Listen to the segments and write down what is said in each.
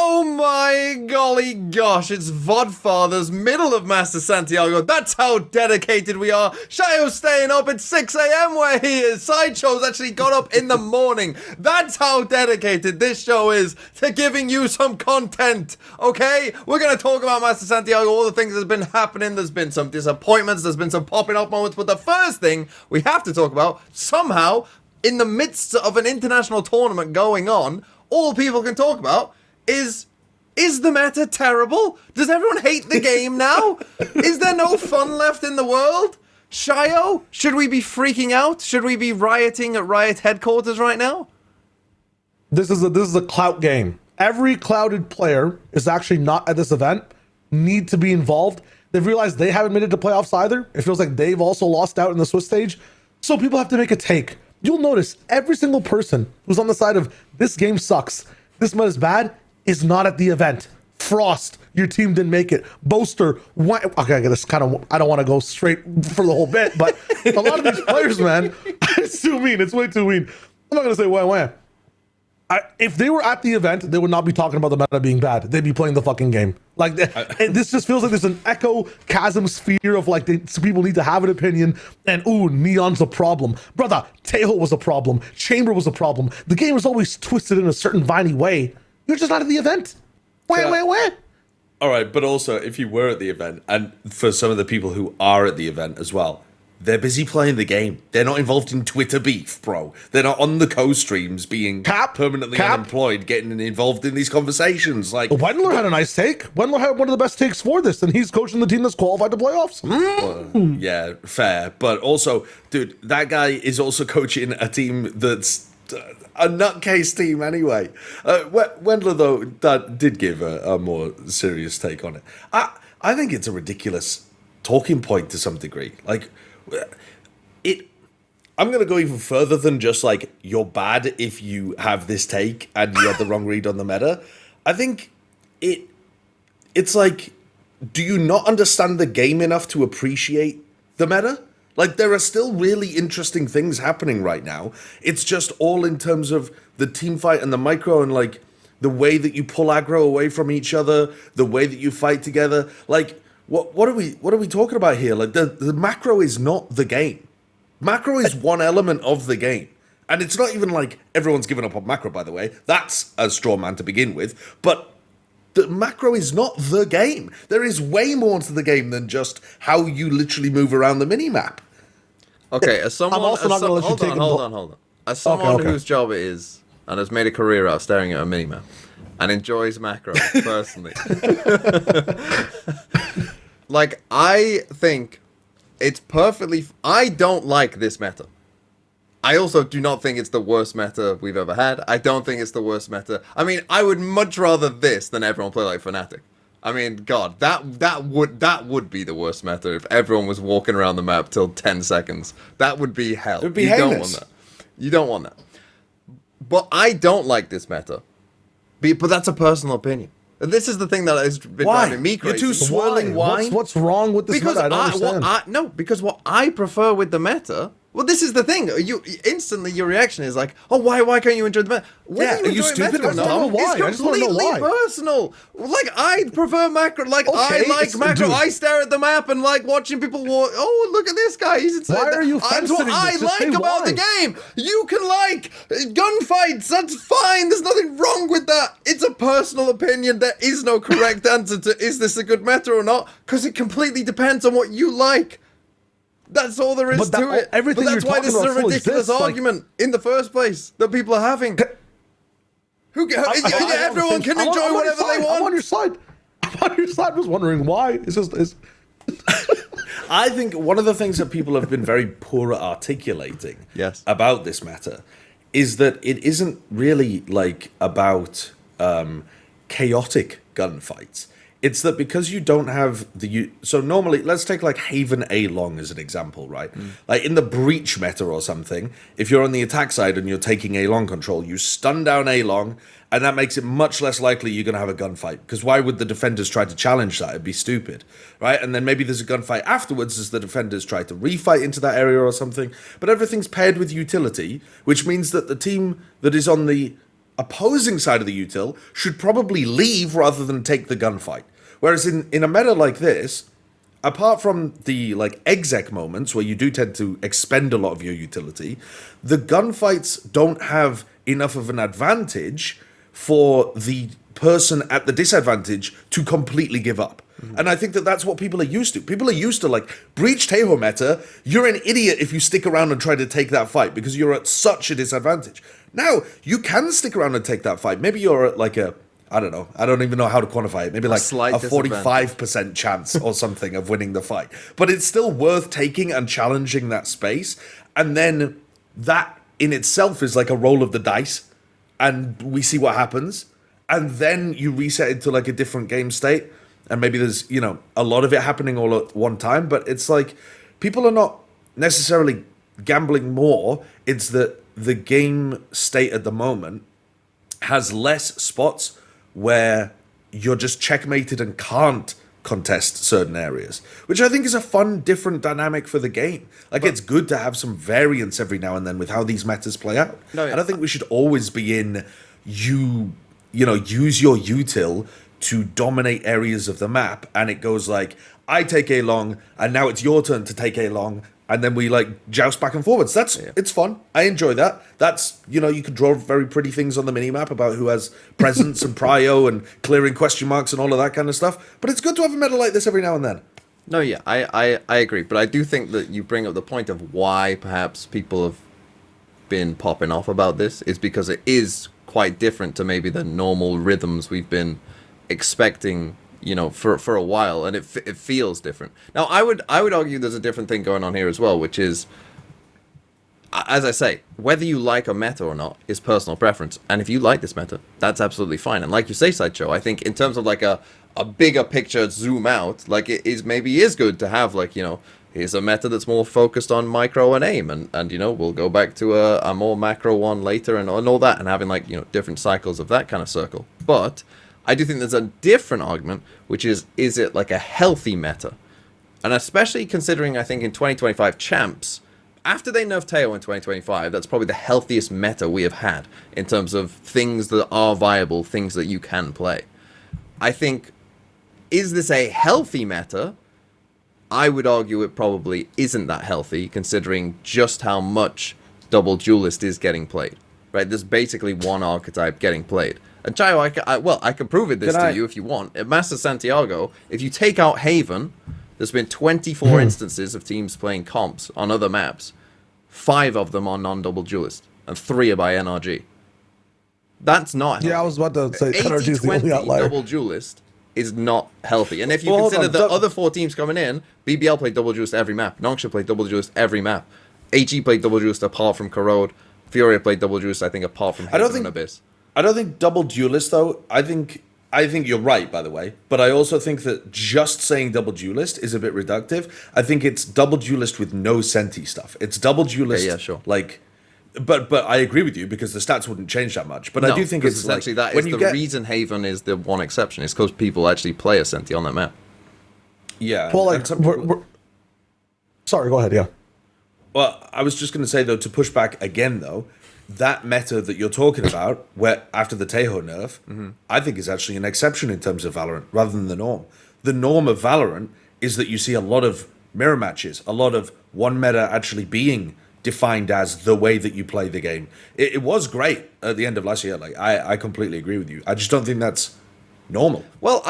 Oh my golly gosh, it's Vodfathers, middle of Masters Santiago. That's how dedicated we are. Shyo's staying up at 6 a.m. where he is. Sideshow's actually got up in the morning. That's how dedicated this show is to giving you some content, okay? We're going to talk about Masters Santiago, all the things that's been happening. There's been some disappointments, there's been some popping up moments, but the first thing we have to talk about, somehow, in the midst of an international tournament going on, all people can talk about is the meta terrible? Does everyone hate the game now? Is there no fun left in the world? Shyo, should we be freaking out? Should we be rioting at Riot headquarters right now? This is a clout game. Every clouded player is actually not at this event, need to be involved. They've realized they haven't made it to playoffs either. It feels like they've also lost out in the Swiss stage. So people have to make a take. You'll notice every single person who's on the side of this game sucks, this meta is bad, is not at the event. FrosT, your team didn't make it. Boaster, okay, this kind of, I don't want to go straight for the whole bit, but a lot of these players, man, it's too mean. It's way too mean. I'm not going to say wham. If they were at the event, they would not be talking about the meta being bad. They'd be playing the fucking game. Like, this just feels like there's an echo chasm sphere of like, people need to have an opinion, and ooh, Neon's a problem. Brother, Tejo was a problem. Chamber was a problem. The game was always twisted in a certain viney way. You're just not at the event. Where? All right, but also, if you were at the event, and for some of the people who are at the event as well, they're busy playing the game. They're not involved in Twitter beef, bro. They're not on the co-streams being permanently unemployed, getting involved in these conversations. Like, Wendler had a nice take. Wendler had one of the best takes for this, and he's coaching the team that's qualified to playoffs. Yeah, fair. But also, dude, that guy is also coaching a team that's a nutcase team anyway. Wendler, though, that did give a more serious take on it. I think it's a ridiculous talking point to some degree. Like, I'm going to go even further than just like, you're bad if you have this take and you had the wrong read on the meta. I think it's like, do you not understand the game enough to appreciate the meta? Like, there are still really interesting things happening right now. It's just all in terms of the team fight and the micro and like the way that you pull aggro away from each other, the way that you fight together. Like, what are we talking about here? Like, the macro is not the game. Macro is one element of the game. And it's not even like everyone's given up on macro, by the way. That's a straw man to begin with. But the macro is not the game. There is way more to the game than just how you literally move around the minimap. Okay, as someone, hold on. As someone whose job it is and has made a career out of staring at a minimap and enjoys macro personally, like, I think it's perfectly. I don't like this meta. I also do not think it's the worst meta we've ever had. I don't think it's the worst meta. I mean, I would much rather this than everyone play like Fnatic. I mean, God, that would be the worst meta if everyone was walking around the map till 10 seconds. That would be hell. It would be heinous. You don't want that. But I don't like this meta. But that's a personal opinion. This is the thing that has been driving me crazy. You're too swirling wine. What's wrong with this meta? I don't understand. Because what I prefer with the meta. Well, this is the thing. You instantly, your reaction is like, "Oh, why can't you enjoy the meta?" Are you stupid or not? It's completely personal. Like, I prefer macro. Like, I like macro. Dude. I stare at the map and like watching people walk. Oh, look at this guy. He's inside. Why are you That's what I like about the game. You can like gunfights. That's fine. There's nothing wrong with that. It's a personal opinion. There is no correct answer to is this a good meta or not, because it completely depends on what you like. That's all there is to it. But that's why this is a ridiculous argument in the first place that people are having. Everyone can enjoy whatever they want. I'm on your side. I was wondering why. I think one of the things that people have been very poor at articulating about this matter is that it isn't really like about chaotic gunfights. It's that because you don't have so normally, let's take like Haven A long as an example, right? Like in the breach meta or something, if you're on the attack side and you're taking A long control, you stun down A long, and that makes it much less likely you're going to have a gunfight. Because why would the defenders try to challenge that? It'd be stupid, right? And then maybe there's a gunfight afterwards as the defenders try to refight into that area or something. But everything's paired with utility, which means that the team that is on the opposing side of the util should probably leave rather than take the gunfight. Whereas in a meta like this, apart from the like exec moments where you do tend to expend a lot of your utility, the gunfights don't have enough of an advantage for the person at the disadvantage to completely give up. And I think that that's what people are used to. People are used to, like, Breach Teho meta, you're an idiot if you stick around and try to take that fight because you're at such a disadvantage. Now, you can stick around and take that fight. Maybe you're at, like, I don't know. I don't even know how to quantify it. Maybe like a 45% chance or something of winning the fight. But it's still worth taking and challenging that space. And then that in itself is like a roll of the dice. And we see what happens. And then you reset into like a different game state. And maybe there's, you know, a lot of it happening all at one time. But it's like people are not necessarily gambling more. It's that the game state at the moment has less spots where you're just checkmated and can't contest certain areas, which I think is a fun, different dynamic for the game. Like, it's good to have some variance every now and then with how these metas play out. I don't think we should always be in you know, use your util to dominate areas of the map, and it goes like, I take A long, and now it's your turn to take A long, and then we like joust back and forwards. It's fun. I enjoy that. That's, you know, you can draw very pretty things on the minimap about who has presence and prio and clearing question marks and all of that kind of stuff. But it's good to have a meta like this every now and then. No, yeah, I agree. But I do think that you bring up the point of why perhaps people have been popping off about this is because it is quite different to maybe the normal rhythms we've been expecting, you know, for a while, and it feels different. Now, I would argue there's a different thing going on here as well, which is, as I say, whether you like a meta or not is personal preference. And if you like this meta, that's absolutely fine. And like you say, Sideshow, I think in terms of like a bigger picture zoom out, like it is maybe is good to have, like, you know, here's a meta that's more focused on micro and aim, and you know, we'll go back to a more macro one later and all that, and having like, you know, different cycles of that kind of circle. But I do think there's a different argument, which is it like a healthy meta? And especially considering, I think, in 2025 champs, after they nerfed Teo in 2025, that's probably the healthiest meta we have had in terms of things that are viable, things that you can play. I think, is this a healthy meta? I would argue it probably isn't that healthy, considering just how much double duelist is getting played. Right? There's basically one archetype getting played. And Chayo, I can prove it to you if you want. At Masters Santiago, if you take out Haven, there's been 24 instances of teams playing comps on other maps. 5 of them are non-double duelist, and 3 are by NRG. That's not healthy. Yeah, I was about to say NRG is the only outlier. Double duelist is not healthy. And if you consider the other 4 teams coming in, BBL played double duelist every map. Nongshim played double duelist every map. HE played double duelist apart from Corrode. Furia played double duelist, I think, apart from Haven and Abyss. I don't think double duelist, though. I think you're right, by the way. But I also think that just saying double duelist is a bit reductive. I think it's double duelist with no senti stuff. It's double duelist. Okay, yeah, sure. Like, but I agree with you because the stats wouldn't change that much. But no, I do think it's essentially like, that is the reason Haven is the one exception. It's because people actually play a senti on that map. Yeah. Well, like, sorry, go ahead. Yeah. Well, I was just going to say, though, to push back again, though, that meta that you're talking about, where after the Teho nerf, I think is actually an exception in terms of Valorant, rather than the norm. The norm of Valorant is that you see a lot of mirror matches, a lot of one meta actually being defined as the way that you play the game. It was great at the end of last year. Like, I completely agree with you. I just don't think that's normal. Well,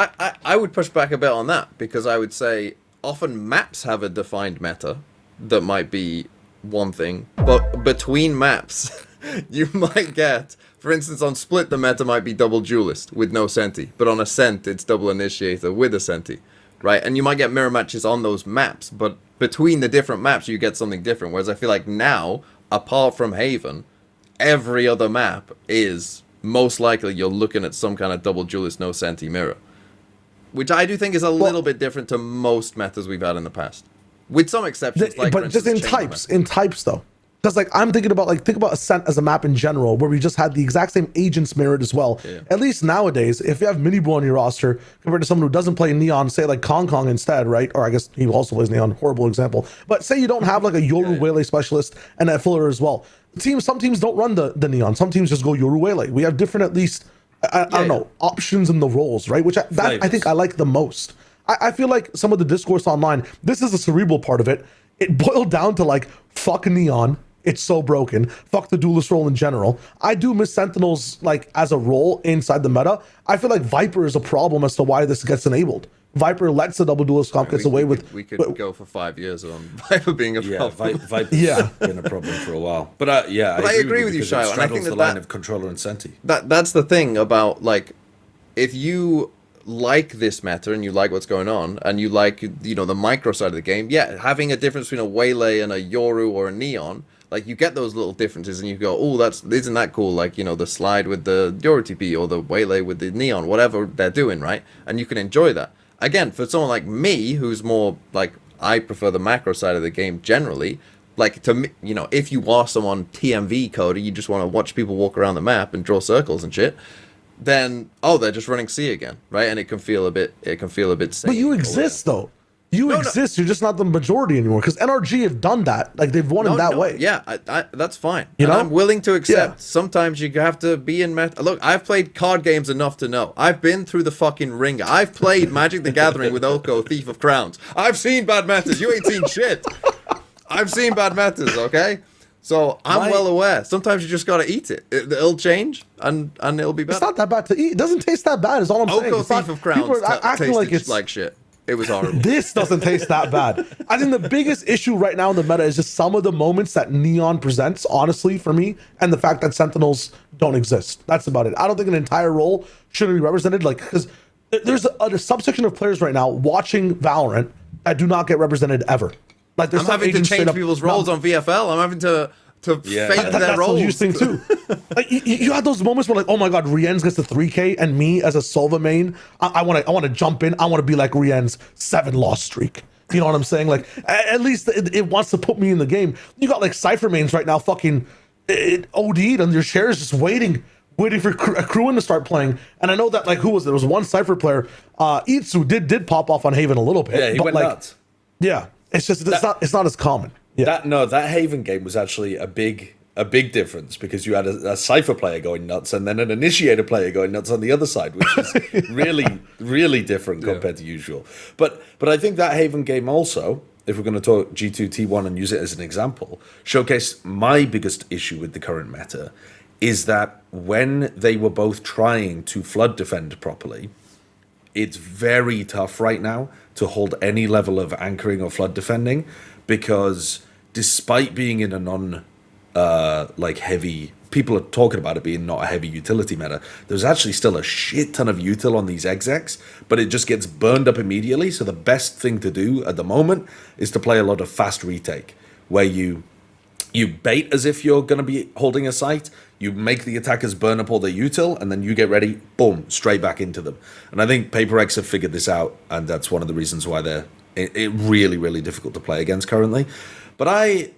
I would push back a bit on that, because I would say often maps have a defined meta that might be one thing, but between maps you might get, for instance, on Split the meta might be double duelist with no senti, but on Ascent it's double initiator with a senti, right? And you might get mirror matches on those maps, but between the different maps you get something different. Whereas I feel like now, apart from Haven, every other map is most likely you're looking at some kind of double duelist no senti mirror, which I do think is a little bit different to most metas we've had in the past, with some exceptions. Like, but just in types though. Because like I'm thinking about think about Ascent as a map in general, where we just had the exact same agents mirrored as well. Yeah. At least nowadays, if you have Minibu on your roster compared to someone who doesn't play Neon, say like Kong Kong instead, right? Or I guess he also plays Neon, horrible example. But say you don't have like a Yoru Wele specialist and a filler as well. Some teams don't run the Neon. Some teams just go Yoru Wele. We have different at least I don't know options in the roles, right? Which I think I like the most. I feel like some of the discourse online, this is the cerebral part of it. It boiled down to like fuck Neon. It's so broken. Fuck the duelist role in general. I do miss Sentinels like as a role inside the meta. I feel like Viper is a problem as to why this gets enabled. Viper lets the double duelist comp gets away with. We could go for 5 years on Viper being a problem. Viper's been a problem for a while. But I agree with you, Shyo, and I think the line of controller and Senti. That's the thing about like, if you like this meta and you like what's going on and you like the micro side of the game, having a difference between a Waylay and a Yoru or a Neon. Like, you get those little differences and you go, oh, isn't that cool? Like, the slide with the Yoru TP or the Waylay with the Neon, whatever they're doing, right? And you can enjoy that. Again, for someone like me, who's more, like, I prefer the macro side of the game generally, like, to me, if you are someone TMV coder, you just want to watch people walk around the map and draw circles and shit, then, they're just running C again, right? And it can feel a bit safe. But you exist, though. You exist. You're just not the majority anymore. Because NRG have done that. Like they've won in that way. Yeah, that's fine. I'm willing to accept. Yeah. Sometimes you have to be in meta. Look, I've played card games enough to know. I've been through the fucking ringer. I've played Magic the Gathering with Oko, Thief of Crowns. I've seen bad metas. You ain't seen shit. I've seen bad metas. Okay. So I'm well aware. Sometimes you just gotta eat it. It'll change and it'll be better. It's not that bad to eat. It doesn't taste that bad. Is all I'm saying. Oko, Thief of Crowns. People are acting like it's like shit. It was horrible. This doesn't taste that bad. I think the biggest issue right now in the meta is just some of the moments that Neon presents, honestly, for me, and the fact that Sentinels don't exist. That's about it. I don't think an entire role should be represented, because there's a subsection of players right now watching Valorant that do not get represented ever. Like I'm having to change people's roles on VFL. I'm having to fake their roles. That's a huge thing too. Like you had those moments where like, oh my god, Rienz gets the 3K, and me as a Sova main, I want to jump in. I want to be like Rienz 7-loss streak. You know what I'm saying? Like at least it wants to put me in the game. You got like Cypher mains right now, fucking OD'd, and your shares just waiting for crewing to start playing. And I know that like who was it? There was one Cypher player, Itsu did pop off on Haven a little bit. Yeah, he went nuts. Yeah, it's just it's not as common. Yeah. That Haven game was actually a big difference because you had a Cypher player going nuts and then an Initiator player going nuts on the other side, which is really, really different compared to usual. But I think that Haven game also, if we're going to talk G2 T1 and use it as an example, showcased my biggest issue with the current meta is that when they were both trying to flood defend properly, it's very tough right now to hold any level of anchoring or flood defending because despite being in a non heavy, people are talking about it being not a heavy utility meta, there's actually still a shit ton of util on these execs, but it just gets burned up immediately. So the best thing to do at the moment is to play a lot of fast retake, where you bait as if you're going to be holding a site, you make the attackers burn up all their util, and then you get ready, boom, straight back into them. And I think PaperX have figured this out, and that's one of the reasons why they're really, really difficult to play against currently. But I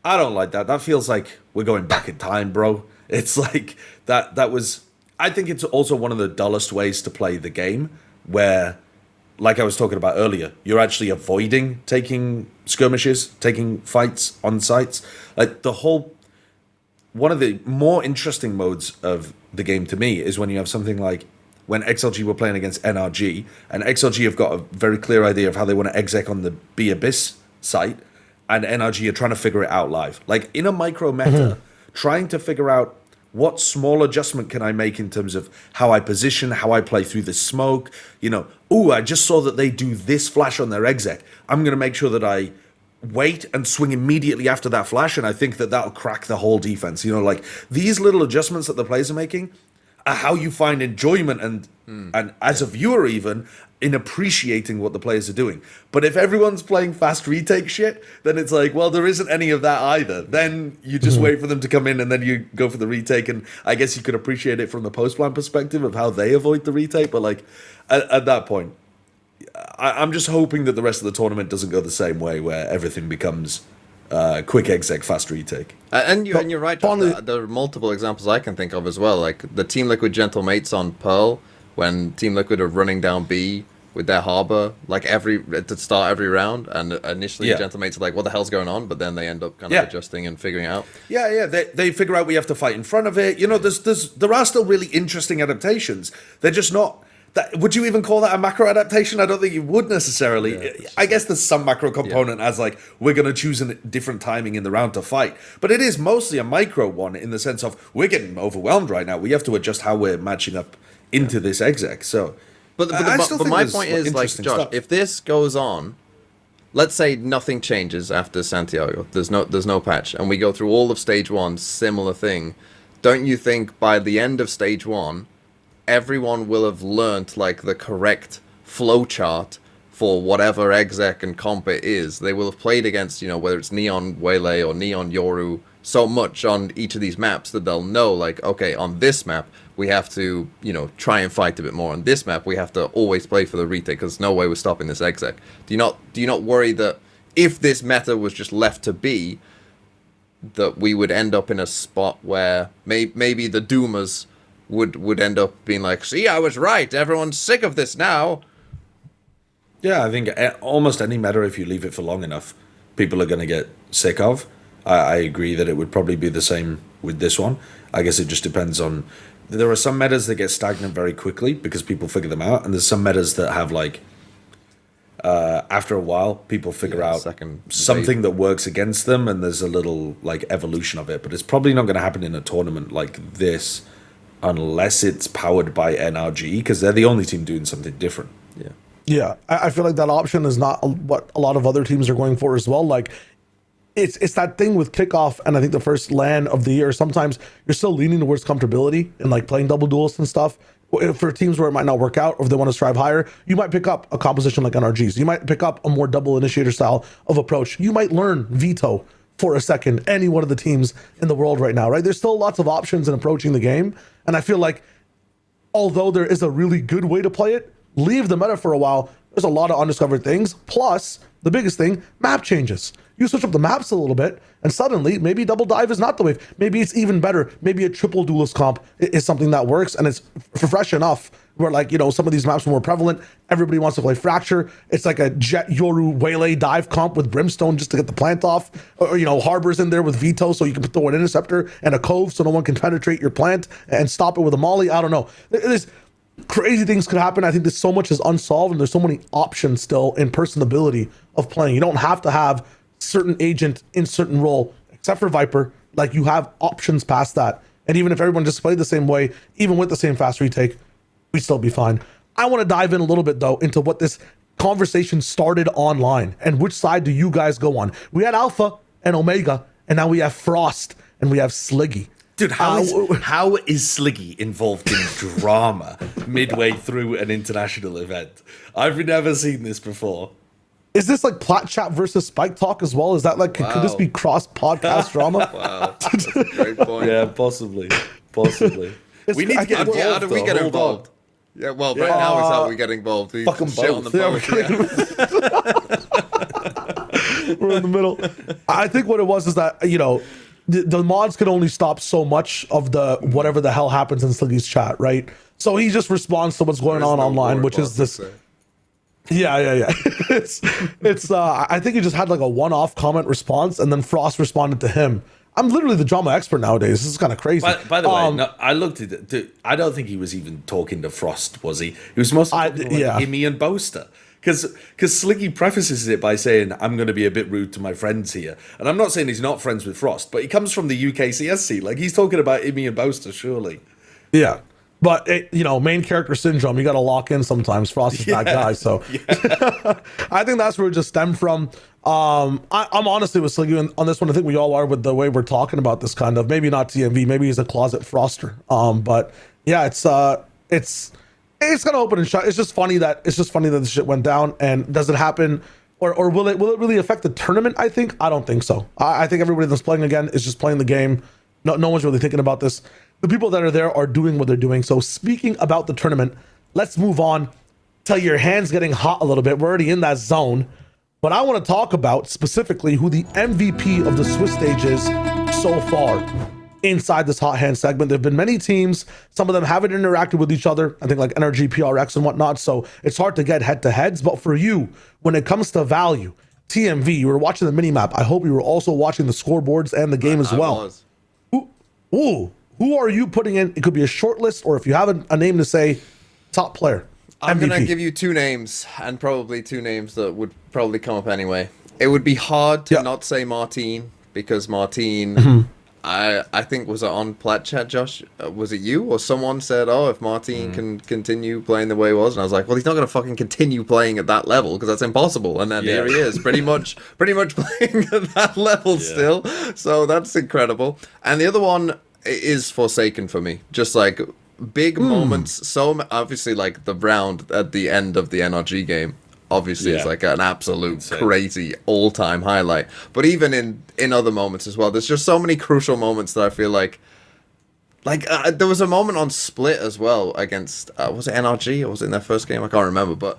don't like that. That feels like we're going back in time, bro. It's like that was... I think it's also one of the dullest ways to play the game, where, like I was talking about earlier, you're actually avoiding taking skirmishes, taking fights on sites. Like one of the more interesting modes of the game to me is when you have something like when XLG were playing against NRG, and XLG have got a very clear idea of how they want to exec on the B Abyss site, and NRG are trying to figure it out live. Like in a micro meta, trying to figure out what small adjustment can I make in terms of how I position, how I play through the smoke. I just saw that they do this flash on their exec. I'm going to make sure that I wait and swing immediately after that flash, and I think that that'll crack the whole defense. Like these little adjustments that the players are making are how you find enjoyment and as a viewer even in appreciating what the players are doing. But if everyone's playing fast retake shit, then it's like, well, there isn't any of that either. Then you just wait for them to come in and then you go for the retake, and I guess you could appreciate it from the post-plan perspective of how they avoid the retake, but like at that point, I'm just hoping that the rest of the tournament doesn't go the same way, where everything becomes quick exec fast retake. And you're right, Josh, Finally- there are multiple examples I can think of as well, like the Team Liquid Gentle Mates on Pearl, when Team Liquid are running down B with their Harbor, like to start every round, and initially Gentle Mates are like, what the hell's going on? But then they end up kind of adjusting and figuring it out. Yeah, they figure out we have to fight in front of it. You know, there are still really interesting adaptations. They're just not... would you even call that a macro adaptation? I don't think you would necessarily. Yeah, I guess there's some macro component as like, we're going to choose a different timing in the round to fight. But it is mostly a micro one in the sense of, we're getting overwhelmed right now. We have to adjust how we're matching up into this exec. So... But my point is, like, Josh, stuff. If this goes on, let's say nothing changes after Santiago, there's no patch, and we go through all of stage 1, similar thing, don't you think by the end of stage 1, everyone will have learnt, like, the correct flowchart for whatever exec and comp it is? They will have played against, you know, whether it's Neon Waylay or Neon Yoru, so much on each of these maps that they'll know, like, okay, on this map, we have to, you know, try and fight a bit more. On this map, we have to always play for the retake, because no way we're stopping this exec. Do you not worry that if this meta was just left to be, that we would end up in a spot where maybe the Doomers would end up being like, see, I was right, everyone's sick of this now. Yeah, I think almost any meta, if you leave it for long enough, people are going to get sick of. I agree that it would probably be the same with this one. I guess it just depends on... There are some metas that get stagnant very quickly because people figure them out, and there's some metas that have, like, after a while, people figure out something that works against them, and there's a little, like, evolution of it. But it's probably not going to happen in a tournament like this unless it's powered by NRG, because they're the only team doing something different. Yeah. Yeah, I feel like that option is not what a lot of other teams are going for as well. Like, it's that thing with kickoff and I think the first LAN of the year, sometimes you're still leaning towards comfortability and like playing double duels and stuff. For teams where it might not work out, or if they want to strive higher, you might pick up a composition like NRGs. You might pick up a more double initiator style of approach. You might learn veto for a second, any one of the teams in the world right now, right? There's still lots of options in approaching the game. And I feel like although there is a really good way to play it, leave the meta for a while. There's a lot of undiscovered things. Plus, the biggest thing, map changes. You switch up the maps a little bit, and suddenly, maybe double dive is not the wave. Maybe it's even better. Maybe a triple duelist comp is something that works, and it's fresh enough where, like, you know, some of these maps are more prevalent. Everybody wants to play Fracture. It's like a Jet Yoru Waylay dive comp with Brimstone just to get the plant off. Or, you know, Harbor's in there with Veto, so you can throw an interceptor and a Cove so no one can penetrate your plant and stop it with a Molly. I don't know. There's crazy things could happen. I think there's so much is unsolved, and there's so many options still in personability of playing. You don't have to have certain agent in certain role, except for Viper. Like, you have options past that. And even if everyone just played the same way, even with the same fast retake, we'd still be fine. I want to dive in a little bit, though, into what this conversation started online and which side do you guys go on. We had Alpha and Omega, and now we have FrosT and we have Sliggy. Dude, how is Sliggy involved in drama midway through an international event? I've never seen this before. Is this like Plat Chat versus Spike Talk as well? Is that like, could this be cross podcast drama? Wow, that's a great point. Yeah, possibly. We need to get involved. How do we get involved? Yeah, well, right now is how we get involved. We fucking shit on both. the boat. We're in the middle. I think what it was is that, you know, the mods could only stop so much of the whatever the hell happens in Sliggy's chat, right? So he just responds to what's going on online, which is this. Yeah. it's I think he just had like a one-off comment response, and then FrosT responded to him. I'm literally the drama expert nowadays. This is kind of crazy. By the way, no, I looked at it. I don't think he was even talking to FrosT, was he? He was mostly talking to Immy and Boaster. Because Sliggy prefaces it by saying, I'm going to be a bit rude to my friends here. And I'm not saying he's not friends with FrosT, but he comes from the UKCSC. Like, he's talking about Immy and Boaster, surely. Yeah. But, you know, main character syndrome, you got to lock in sometimes. FrosT is that guy. So I think that's where it just stemmed from. I'm honestly with Sliggy on this one. I think we all are with the way we're talking about this kind of. Maybe not TMV. Maybe he's a closet froster. But, yeah, it's going to open and shut. It's just funny that this shit went down. And does it happen, or will it really affect the tournament? I think I don't think so. I think everybody that's playing again is just playing the game. No one's really thinking about this. The people that are there are doing what they're doing. So speaking about the tournament, let's move on to your hands getting hot a little bit. We're already in that zone. But I want to talk about specifically who the MVP of the Swiss stage is so far inside this hot hand segment. There have been many teams. Some of them haven't interacted with each other. I think like NRG, PRX, and whatnot. So it's hard to get head to heads. But for you, when it comes to value, TMV, you were watching the mini map. I hope you were also watching the scoreboards and the game as well. Who are you putting in? It could be a short list, or if you have a name to say, top player. I'm going MVP. to give you two names, and probably two names that would probably come up anyway. It would be hard to not say Martine, because Martine, I think, was it on Plat Chat, Josh? Was it you or someone said, oh, if Martine can continue playing the way he was? And I was like, well, he's not going to fucking continue playing at that level, because that's impossible. And then here he is, pretty much playing at that level still. So that's incredible. And the other one is Forsaken for me. Just like big moments. So obviously, like the round at the end of the NRG game obviously is like an absolute crazy all-time highlight. But even in other moments as well, there's just so many crucial moments that I feel like there was a moment on Split as well against was it NRG or was it in their first game? I can't remember. But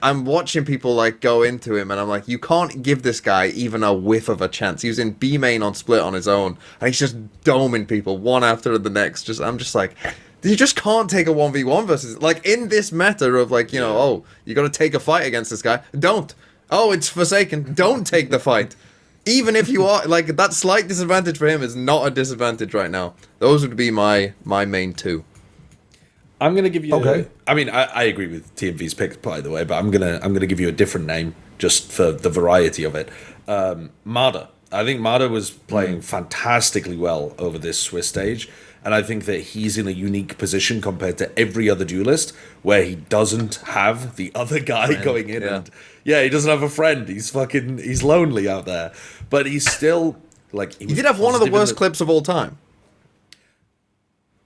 I'm watching people like go into him, and I'm like, you can't give this guy even a whiff of a chance. He was in B main on Split on his own, and he's just doming people one after the next. I'm just like, you just can't take a 1v1 versus, like, in this meta of like, oh, you got to take a fight against this guy. Don't. Oh, it's Forsaken. Don't take the fight. Even if you are, like, that slight disadvantage for him is not a disadvantage right now. Those would be my main two. I'm gonna give you. Okay. I mean, I agree with TMV's pick, by the way, but I'm gonna give you a different name just for the variety of it. Marder. I think Marder was playing fantastically well over this Swiss stage, and I think that he's in a unique position compared to every other duelist, where he doesn't have the other guy going in, and he doesn't have a friend. He's lonely out there, but he's still like. He did have one of the worst clips of all time.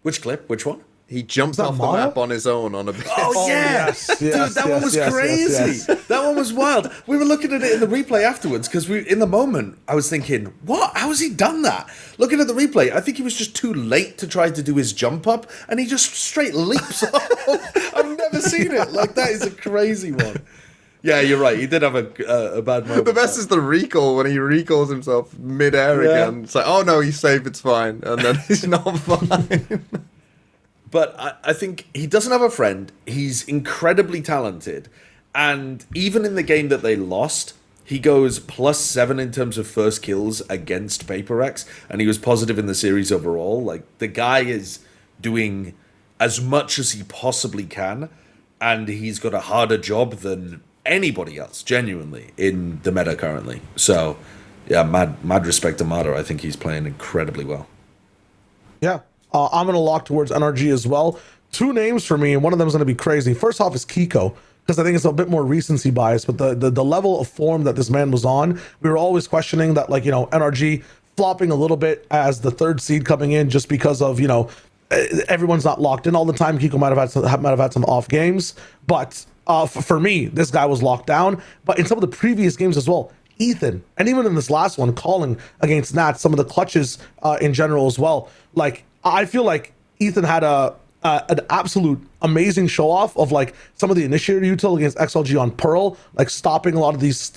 Which clip? Which one? He jumped off the map on his own on a bit. Oh, yes. Dude, that one was crazy. That one was wild. We were looking at it in the replay afterwards, because in the moment, I was thinking, what? How has he done that? Looking at the replay, I think he was just too late to try to do his jump up, and he just straight leaps off. I've never seen it. Like, that is a crazy one. Yeah, you're right. He did have a bad moment. The best is the recall, when he recalls himself mid-air again. It's like, oh no, he's safe, it's fine. And then he's not fine. But I think he doesn't have a friend. He's incredibly talented. And even in the game that they lost, he goes +7 in terms of first kills against PaperX. And he was positive in the series overall. Like, the guy is doing as much as he possibly can. And he's got a harder job than anybody else, genuinely, in the meta currently. So, yeah, mad respect to Marder. I think he's playing incredibly well. Yeah. I'm going to lock towards NRG as well. Two names for me, and one of them is going to be crazy. First off is Kiko, because I think it's a bit more recency bias, but the level of form that this man was on, we were always questioning that, like, NRG flopping a little bit as the third seed coming in just because of, everyone's not locked in all the time. Kiko might have had some off games, but for me, this guy was locked down. But in some of the previous games as well, Ethan, and even in this last one, calling against Nat, some of the clutches in general as well, like, I feel like Ethan had an absolute amazing show off of like some of the initiator util against XLG on Pearl, like stopping a lot of these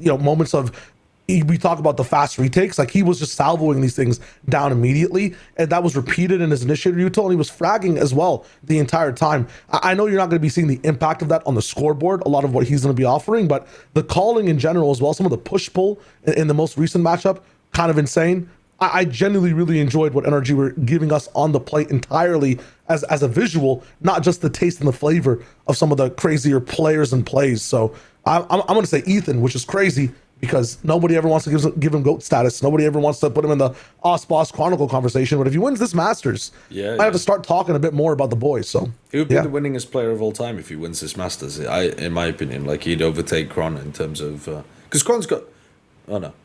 moments of, we talk about the fast retakes, like he was just salvoing these things down immediately, and that was repeated in his initiator util, and he was fragging as well the entire time. I know you're not going to be seeing the impact of that on the scoreboard, a lot of what he's going to be offering, but the calling in general as well, some of the push pull in the most recent matchup, kind of insane. I genuinely really enjoyed what NRG were giving us on the plate entirely as a visual, not just the taste and the flavor of some of the crazier players and plays. So I'm going to say Ethan, which is crazy because nobody ever wants to give him GOAT status. Nobody ever wants to put him in the Boss Chronicle conversation. But if he wins this Masters, I have to start talking a bit more about the boys. So he would be the winningest player of all time if he wins this Masters. In my opinion, like he'd overtake Kron in terms of because Kron's got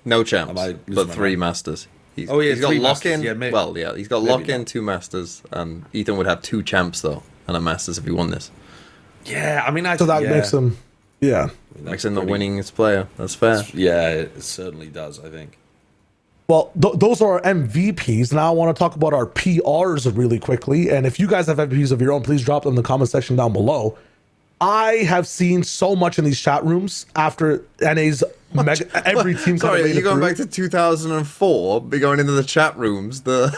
no champs, but 3 Masters. He's got lock-in. Yeah, he's got lock-in, 2 Masters, and Ethan would have 2 champs though, and a Masters if he won this. Yeah, I mean, so that makes him, makes him the winningest player. That's fair. Yeah, it certainly does. I think. Well, those are our MVPs. Now I want to talk about our PRs really quickly, and if you guys have MVPs of your own, please drop them in the comment section down below. I have seen so much in these chat rooms after NA's every team. Sorry, are you going through. back to 2004? Be going into the chat rooms. The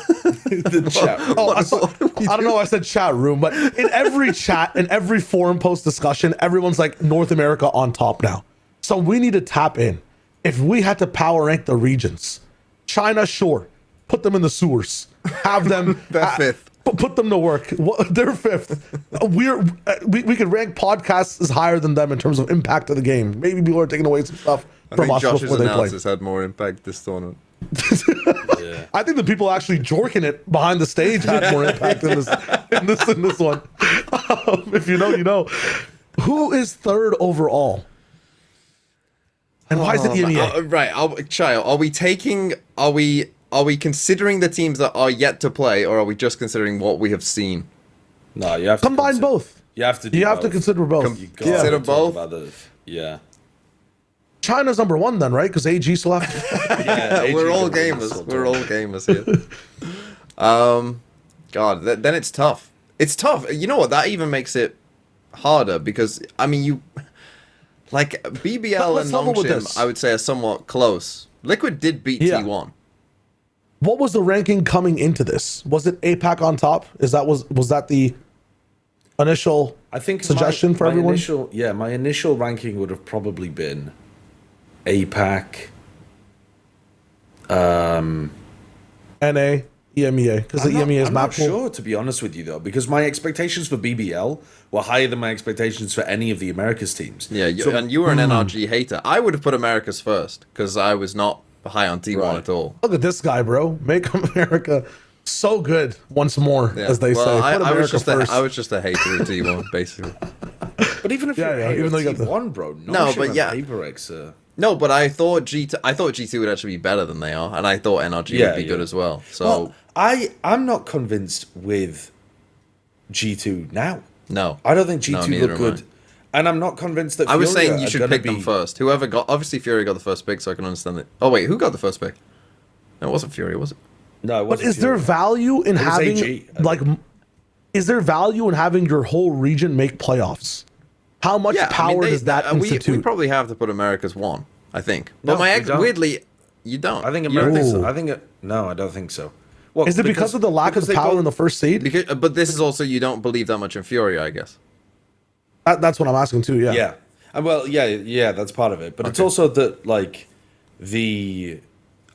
chat room. Oh, I don't know. I said chat room, but in every chat, in every forum post discussion, everyone's like North America on top now. So we need to tap in. If we had to power rank the regions, China, sure, put them in the sewers, have them They're fifth. Put them to work. They're fifth. We could rank podcasts as higher than them in terms of impact of the game. Maybe people are taking away some stuff from us Josh's before they play. analysis had more impact this tournament. I think the people actually jorking it behind the stage had more impact in this one. If you know, you know. Who is third overall? And why is it EMEA? Right, Shyo, are we considering the teams that are yet to play, or are we just considering what we have seen? No, you have to Combine both. You have to. You have to consider both. You gotta Consider talk both? about yeah. China's number one then, right? Because AG still have. Yeah, We're all gamers. We're all gamers here. God, then it's tough. It's tough. You know what? That even makes it harder because I mean, like BBL Let's and level with Nongshim, this. I would say are somewhat close. Liquid did beat Yeah. T1. What was the ranking coming into this? Was it APAC on top? Was that the initial I think suggestion for everyone? My initial ranking would have probably been APAC. NA, EMEA, because the EMEA is I'm not map pool. sure, to be honest with you, though, because my expectations for BBL were higher than my expectations for any of the Americas teams. Yeah, and you were an NRG hater. I would have put Americas first because I was not high on T1 Right. at all. Look at this guy, bro. Make America so good once more, Yeah. as they say. Well, Put I was America first. I was just a hater of T1, basically. But even if Yeah, you're yeah, a even though you got the- T1, bro, No, but yeah. HyperX, No, but I thought G2 would actually be better than they are, and I thought NRG Yeah, would be good yeah. as well. So well, I'm not convinced with G2 now. no, I don't think G2 neither look am I. good. And I'm not convinced that I was Furia saying you are should gonna pick them be- first. Whoever got, obviously Fury got the first pick, so I can understand it. Oh wait, who got the first pick? No, it wasn't Fury, was it? No, it But wasn't is there Furia. value in was having AG, I like? Is there value in having your whole region make playoffs? How much power does that institute? We probably have to put America's one, I think. No, But my we ex, don't. weirdly, you don't. I think You don't America's. think Ooh. I think it, no, I don't think so. Well, Is it because of the lack of they power both- in the first seed? because, but this is also you don't believe that much in Fury, I guess. That's what I'm asking too. Yeah. Yeah. Well, yeah, that's part of it. But it's also that, like,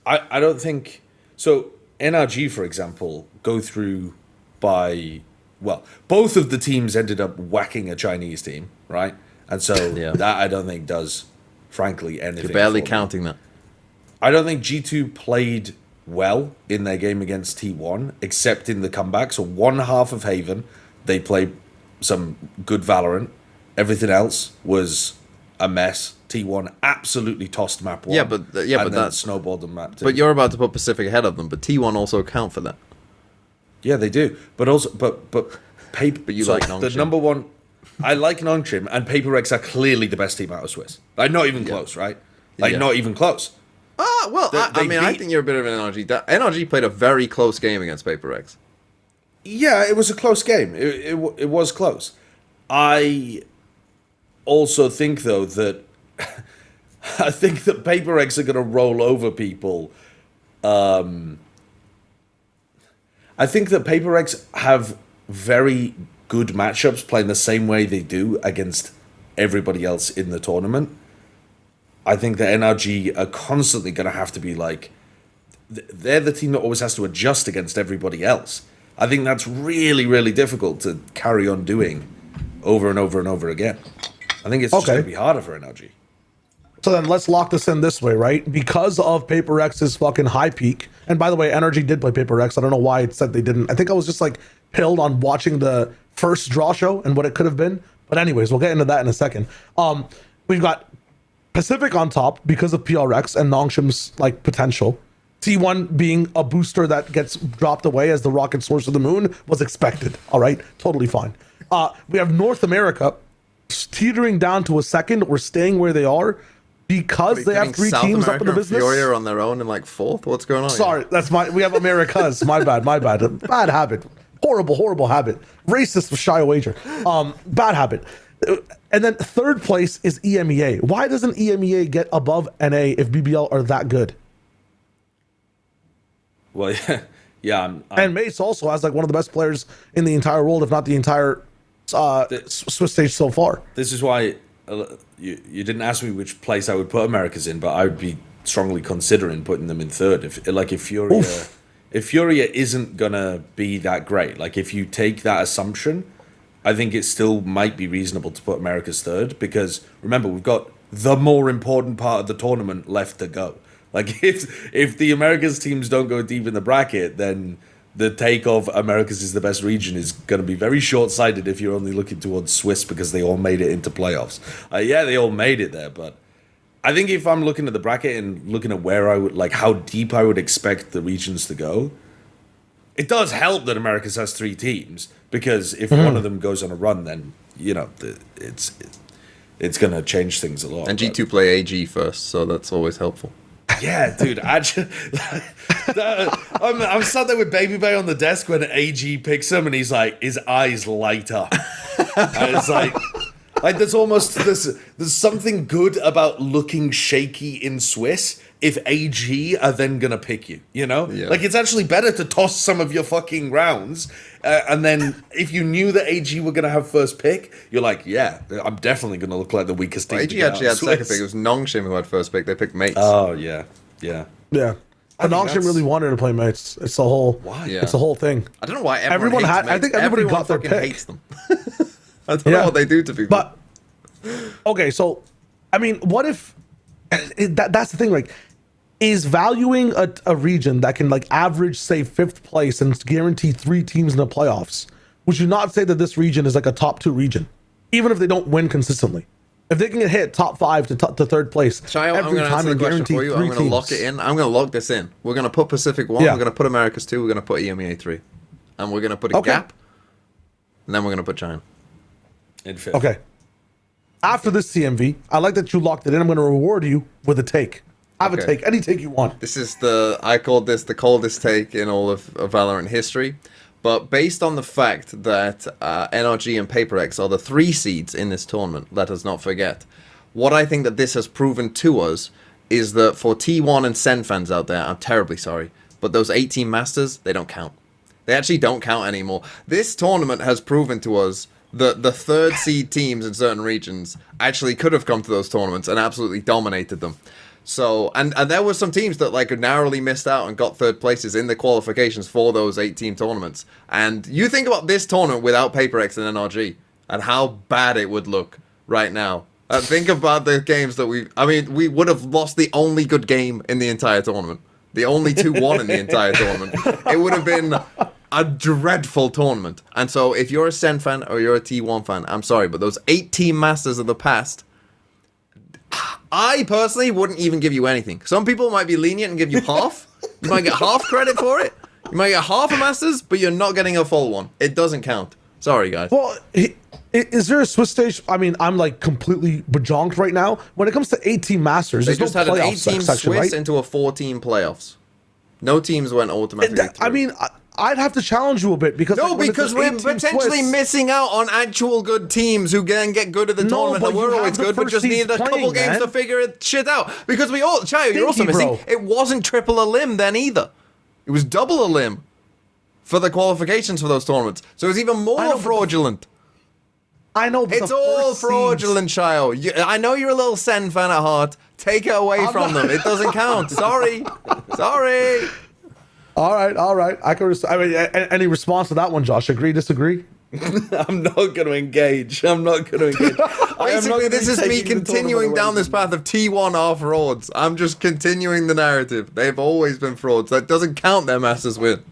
I don't think... So, NRG, for example, go through by... Well, both of the teams ended up whacking a Chinese team, right? And so Yeah. that I don't think does, frankly, anything. You're barely for them. counting that. I don't think G2 played well in their game against T1, except in the comeback. So one half of Haven, they played some good Valorant. Everything else was a mess. T1 absolutely tossed map one. Yeah, but and then that's- snowballed on map two. But you're about to put Pacific ahead of them, but T1 also account for that. Yeah, they do. But also, but paper. But you so like the Nongshim. number one. I like Nongshim, and PaperX are clearly the best team out of Swiss. Like, not even close, right? Like, Yeah. not even close. Ah, well, I They mean, I beat- think you're a bit of an NRG. NRG played a very close game against PaperX. Yeah, it was a close game. It was close. I also think, though, that I think that Paper Eggs are going to roll over people. I think that Paper Eggs have very good matchups playing the same way they do against everybody else in the tournament. I think that NRG are constantly going to have to be like, they're the team that always has to adjust against everybody else. I think that's really, really difficult to carry on doing over and over and over again. I think it's just Okay. going to be harder for NRG. So then let's lock this in this way, right? Because of Paper X's fucking high peak. And by the way, NRG did play Paper X. I don't know why it said they didn't. I think I was just like pilled on watching the first draw show and what it could have been. But anyways, we'll get into that in a second. We've got Pacific on top because of PRX and Nongshim's like potential. T1 being a booster that gets dropped away as the rocket source of the moon was expected. All right, totally fine. We have North America teetering down to a second or staying where they are because they have three teams up in the business. Fury are on their own in like fourth. What's going on? Sorry, we have Americas. My bad. Bad habit. Horrible habit. Racist with Shyo wager. Bad habit. And then third place is EMEA. Why doesn't EMEA get above NA if BBL are that good? Well, yeah. And Mace also has like one of the best players in the entire world, if not the entire Swiss stage so far. This is why you didn't ask me which place I would put Americas in, but I would be strongly considering putting them in third. If Furia isn't gonna be that great, like if you take that assumption, I think it still might be reasonable to put America's third, because remember, we've got the more important part of the tournament left to go. Like if the Americas teams don't go deep in the bracket, then the take of Americas is the best region is going to be very short-sighted if you're only looking towards Swiss because they all made it into playoffs. Yeah, they all made it there, but I think if I'm looking at the bracket and looking at where I would, like how deep I would expect the regions to go, it does help that Americas has 3 teams, because if one of them goes on a run, then, you know, it's going to change things a lot. And G2 play AG first, so that's always helpful. Yeah, dude, actually, I'm sat there with Baby Bay on the desk when AG picks him, and he's like, his eyes light up. And it's like there's something good about looking shaky in Swiss if AG are then gonna pick you, you know? Yeah. Like, it's actually better to toss some of your fucking rounds, and then if you knew that AG were gonna have first pick, you're like, yeah, I'm definitely gonna look like the weakest team. AG to get actually out had of second Swiss. pick. It was Nongshim who had first pick. They picked Mates. Oh, yeah. Yeah. I But think Nongshim that's- really wanted to play Mates. It's the whole. Why? Yeah. It's the whole thing. I don't know why Everyone hates had- I Mates. think everybody Everyone got their fucking pick. hates them. I don't know what they do to people. But okay, so I mean, what if that's the thing? Like, is valuing a region that can like average say 5th place and guarantee 3 teams in the playoffs? Would you not say that this region is like a top 2 region, even if they don't win consistently? If they can get hit top 5 to 3rd place Shyo, I'm every going to time answer and the question guarantee for you. 3 I'm going to lock teams. it in. I'm going to log this in. We're going to put Pacific 1, Yeah. we're going to put Americas 2, we're going to put EMEA 3. And we're going to put a Okay. gap, and then we're going to put China. In 5th. Okay. After this CMV, I like that you locked it in. I'm going to reward you with a take. Have a Okay. take, any take you want. This is I called this the coldest take in all of Valorant history. But based on the fact that NRG and PaperX are the 3 seeds in this tournament, let us not forget, what I think that this has proven to us is that for T1 and Sen fans out there, I'm terribly sorry, but those 18 Masters, they don't count. They actually don't count anymore. This tournament has proven to us that the 3rd seed teams in certain regions actually could have come to those tournaments and absolutely dominated them. So, and there were some teams that like narrowly missed out and got 3rd places in the qualifications for those 8-team tournaments. And you think about this tournament without PaperX and NRG and how bad it would look right now. Think about the games that we would have lost the only good game in the entire tournament. The only 2-1 in the entire tournament. It would have been a dreadful tournament. And so if you're a Sen fan or you're a T1 fan, I'm sorry, but those 8-team Masters of the past, I personally wouldn't even give you anything. Some people might be lenient and give you half. You might get half credit for it. You might get half a Masters, but you're not getting a full one. It doesn't count. Sorry, guys. Well, is there a Swiss stage? I mean, I'm like completely bajonked right now. When it comes to 18 Masters, They there's just no had an playoff 8-team section, Swiss right? into a 4-team playoffs. No teams went automatically through. I mean, I'd have to challenge you a bit because no, like, when it's because an we're 8-team potentially Swiss- missing out on actual good teams who can get good at the No, tournament. but And we're you always have the good, but first just seeds needed a couple playing, games man. to figure it shit out. Because we all, Chayo, you're also Stinky, missing. bro. It wasn't triple a limb then either. It was double a limb for the qualifications for those tournaments. So it's even more I know, but fraudulent. I know, but It's the all first fraudulent, Chayo. I know you're a little Sen fan at heart. Take it away from them. It doesn't count. Sorry. Sorry. seeds- All right. I can. I mean, any response to that one, Josh? Agree, disagree? I'm not going to engage. I am not Basically, gonna this be is me taking the continuing tournament down away this from path of T1 are frauds. I'm just continuing the narrative. They've always been frauds. That doesn't count their Masters win.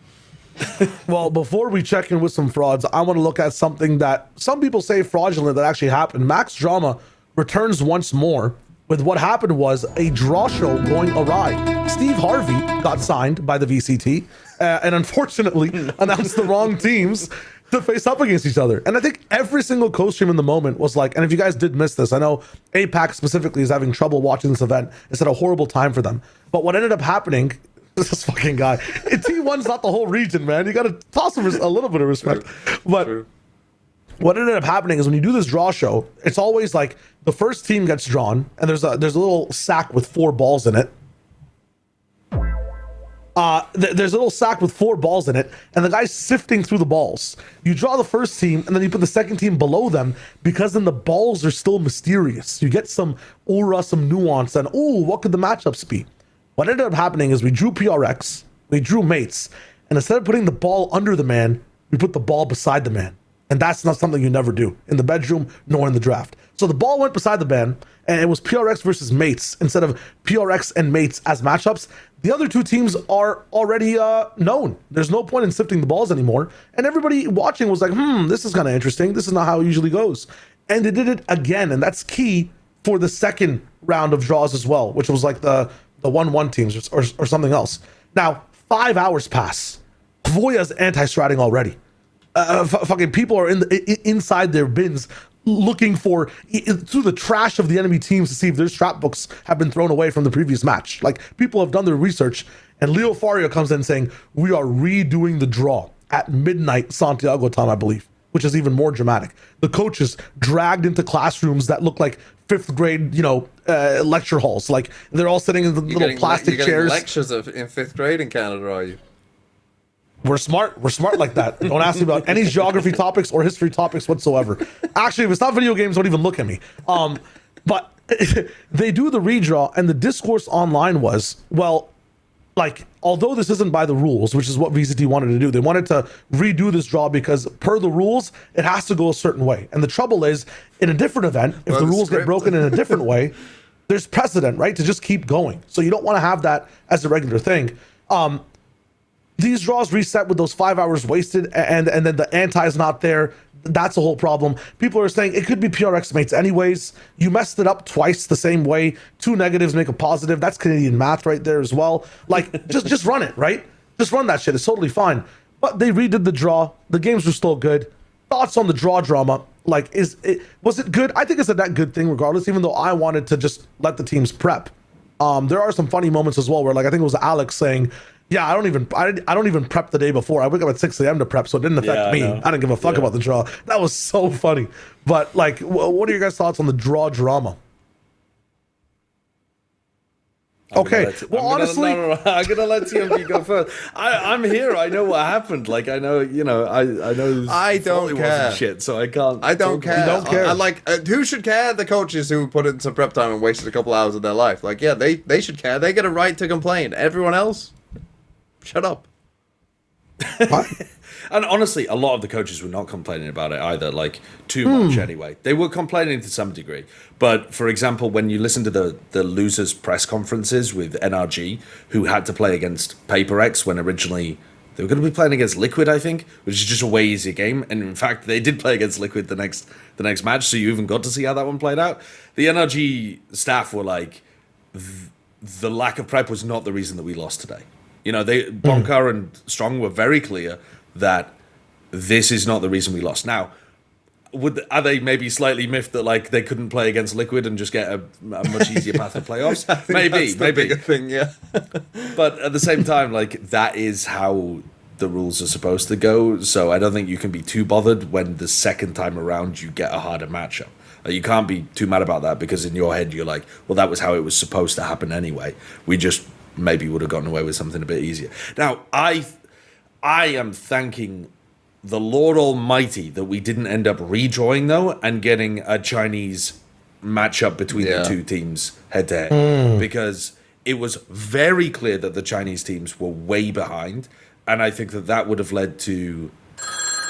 Well, before we check in with some frauds, I want to look at something that some people say fraudulent that actually happened. Max Drama returns once more with what happened was a draw show going awry. Steve Harvey got signed by the VCT and unfortunately announced the wrong teams to face up against each other. And I think every single co-stream in the moment was like, and if you guys did miss this, I know APAC specifically is having trouble watching this event. It's at a horrible time for them. But what ended up happening, this fucking guy, T1's not the whole region, man. You got to toss him a little bit of respect. But what ended up happening is when you do this draw show, it's always like the first team gets drawn, and there's a little sack with 4 balls in it. There's a little sack with 4 balls in it, and the guy's sifting through the balls. You draw the first team, and then you put the second team below them, because then the balls are still mysterious. You get some aura, some nuance, and what could the matchups be? What ended up happening is we drew PRX, we drew mates, and instead of putting the ball under the man, we put the ball beside the man. And that's not something you never do in the bedroom nor in the draft. So the ball went beside the man, and it was PRX versus mates instead of PRX and mates as matchups. The other 2 teams are already known. There's no point in sifting the balls anymore. And everybody watching was like, this is kind of interesting. This is not how it usually goes. And they did it again. And that's key for the second round of draws as well, which was like the 1-1 teams or something else. Now, 5 hours pass. Voya's anti-stratting already. Fucking people are inside their bins looking for through the trash of the enemy teams to see if their strat books have been thrown away from the previous match. Like, people have done their research, and Leo Fario comes in saying, we are redoing the draw at midnight Santiago time, I believe, which is even more dramatic. The coaches dragged into classrooms that look like 5th grade, lecture halls. Like, they're all sitting in the little plastic chairs. Lectures in 5th grade in Canada, are you? We're smart like that. Don't ask me about any geography topics or history topics whatsoever. Actually, if it's not video games, don't even look at me. But they do the redraw, and the discourse online was, well, like, although this isn't by the rules, which is what VCT wanted to do, they wanted to redo this draw because per the rules, it has to go a certain way. And the trouble is, in a different event, if the rules get broken in a different way, there's precedent, right, to just keep going. So you don't want to have that as a regular thing. These draws reset with those 5 hours wasted, and then the anti is not there. That's a whole problem. People are saying it could be PRX mates anyways. You messed it up twice the same way. 2 negatives make a positive. That's Canadian math right there as well. Like, just run it, right? Just run that shit. It's totally fine. But they redid the draw. The games were still good. Thoughts on the draw drama? Like, was it good? I think it's a that good thing regardless, even though I wanted to just let the teams prep. There are some funny moments as well where, like, I think it was Alex saying, yeah, I don't even prep the day before. I wake up at 6 a.m. to prep, so it didn't affect me. I didn't give a fuck about the draw. That was so funny. But, like, what are your guys' thoughts on the draw drama? Honestly, no. I'm gonna let TMB go first. I'm here. I know what happened. Like, I know, I know. I don't care. Shit, so I can't. I don't care. You don't care. I like, who should care? The coaches who put in some prep time and wasted a couple hours of their life. Like, yeah, they should care. They get a right to complain. Everyone else, shut up. And honestly, a lot of the coaches were not complaining about it either, like, too much anyway. They were complaining to some degree. But, for example, when you listen to the losers' press conferences with NRG, who had to play against Paper X when originally they were going to be playing against Liquid, I think, which is just a way easier game. And, in fact, they did play against Liquid the next match, so you even got to see how that one played out. The NRG staff were like, the lack of prep was not the reason that we lost today. Bonkar and Strong were very clear that this is not the reason we lost. Now, are they maybe slightly miffed that, like, they couldn't play against Liquid and just get a much easier path to playoffs? Maybe. Bigger thing, yeah. But at the same time, like, that is how the rules are supposed to go. So I don't think you can be too bothered when the second time around you get a harder matchup. You can't be too mad about that because in your head you're like, well, that was how it was supposed to happen anyway. We just maybe would have gotten away with something a bit easier. Now, I am thanking the Lord Almighty that we didn't end up redrawing, though, and getting a Chinese matchup between the two teams head to head. Because it was very clear that the Chinese teams were way behind. And I think that would have led to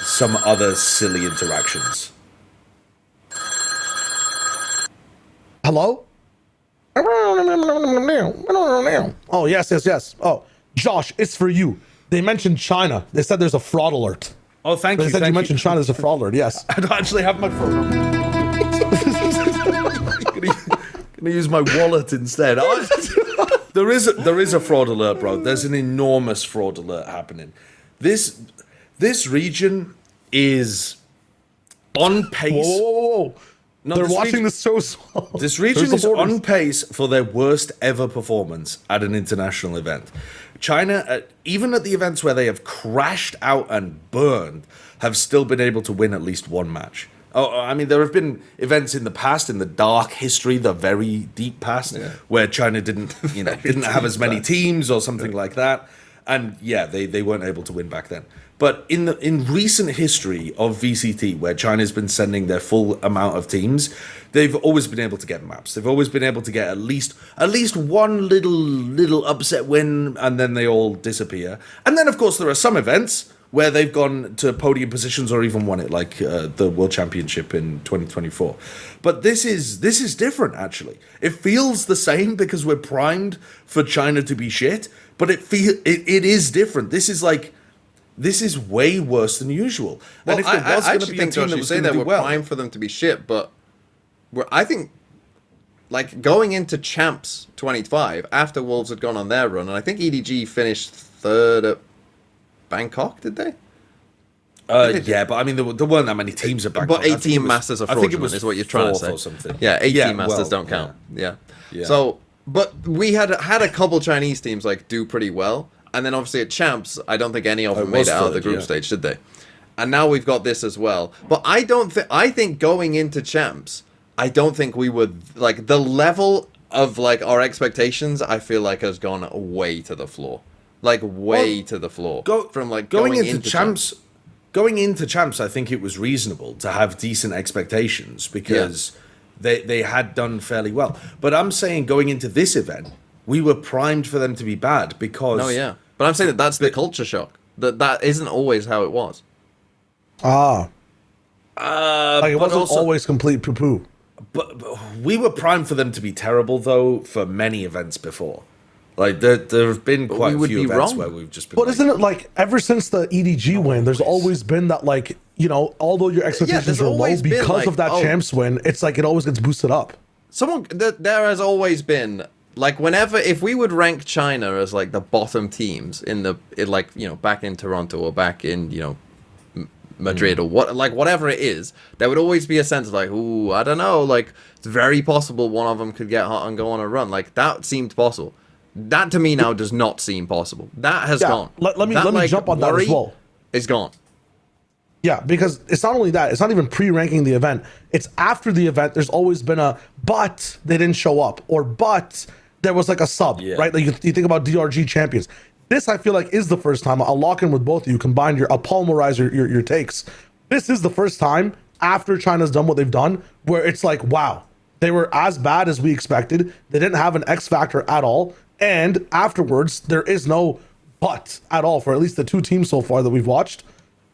some other silly interactions. Hello? Oh, yes. Oh, Josh, it's for you. They mentioned China. They said there's a fraud alert. Oh, thank you. They said you mentioned China, there's a fraud alert, yes. I don't actually have my phone. Gonna use my wallet instead. There is a fraud alert, bro. There's an enormous fraud alert happening. This region is on pace. Whoa. No, they're watching this so slow. This region is on pace for their worst ever performance at an international event. China, even at the events where they have crashed out and burned, have still been able to win at least one match. Oh, I mean, there have been events in the past, in the dark history, the very deep past, where China didn't have as many teams or something like that, and they weren't able to win back then. But in recent history of VCT, where China's been sending their full amount of teams, they've always been able to get maps. They've always been able to get at least one little upset win, and then they all disappear. And then, of course, there are some events where they've gone to podium positions or even won it, like the World Championship in 2024. But this is different, actually. It feels the same because we're primed for China to be shit, but it is different. This is way worse than usual. Well, and if there was I going to actually be a think, team Josh, that you was say going to that do we're well, primed for them to be shit, but I think, like, going into Champs 25, after Wolves had gone on their run, and I think EDG finished third at Bangkok, did they? but I mean, there weren't that many teams at Bangkok. But 18 Masters are fraudulent, is what you're trying to say. Or something. Yeah, 18 Masters don't count. Yeah. So, but we had a couple Chinese teams, like, do pretty well. And then obviously at Champs, I don't think any of them made it out of the group stage, did they? And now we've got this as well. But I think going into Champs, I don't think we would, like, the level of, like, our expectations, I feel like has gone way to the floor. Like, way to the floor. From, like, going into Champs. Going into Champs, I think it was reasonable to have decent expectations because they had done fairly well. But I'm saying going into this event, we were primed for them to be bad because... Oh, yeah. But I'm saying that's the culture shock. That isn't always how it was. Like it wasn't also, always complete poo-poo. But we were primed for them to be terrible, though, for many events before. Like, there have been quite a few events where we've just been... But isn't it like, ever since the EDG win, there's always been that, like, you know, although your expectations are low because of that Champs win, it's like it always gets boosted up. There has always been... Like, if we would rank China as, like, the bottom teams like, you know, back in Toronto or back in, you know, Madrid or whatever it is, there would always be a sense of, like, ooh, I don't know, like, it's very possible one of them could get hot and go on a run. Like, that seemed possible. That, to me, now does not seem possible. That has gone. Let me jump on that as well. It's gone. Yeah, because it's not only that, it's not even pre-ranking the event. It's after the event, there's always been but they didn't show up, or but there was like a sub, right? Like you think about DRG champions. This, I feel like, is the first time. I'll lock in with both of you, combine I'll pulverize your takes. This is the first time after China's done what they've done where it's like, wow, they were as bad as we expected. They didn't have an X factor at all. And afterwards, there is no but at all for at least the two teams so far that we've watched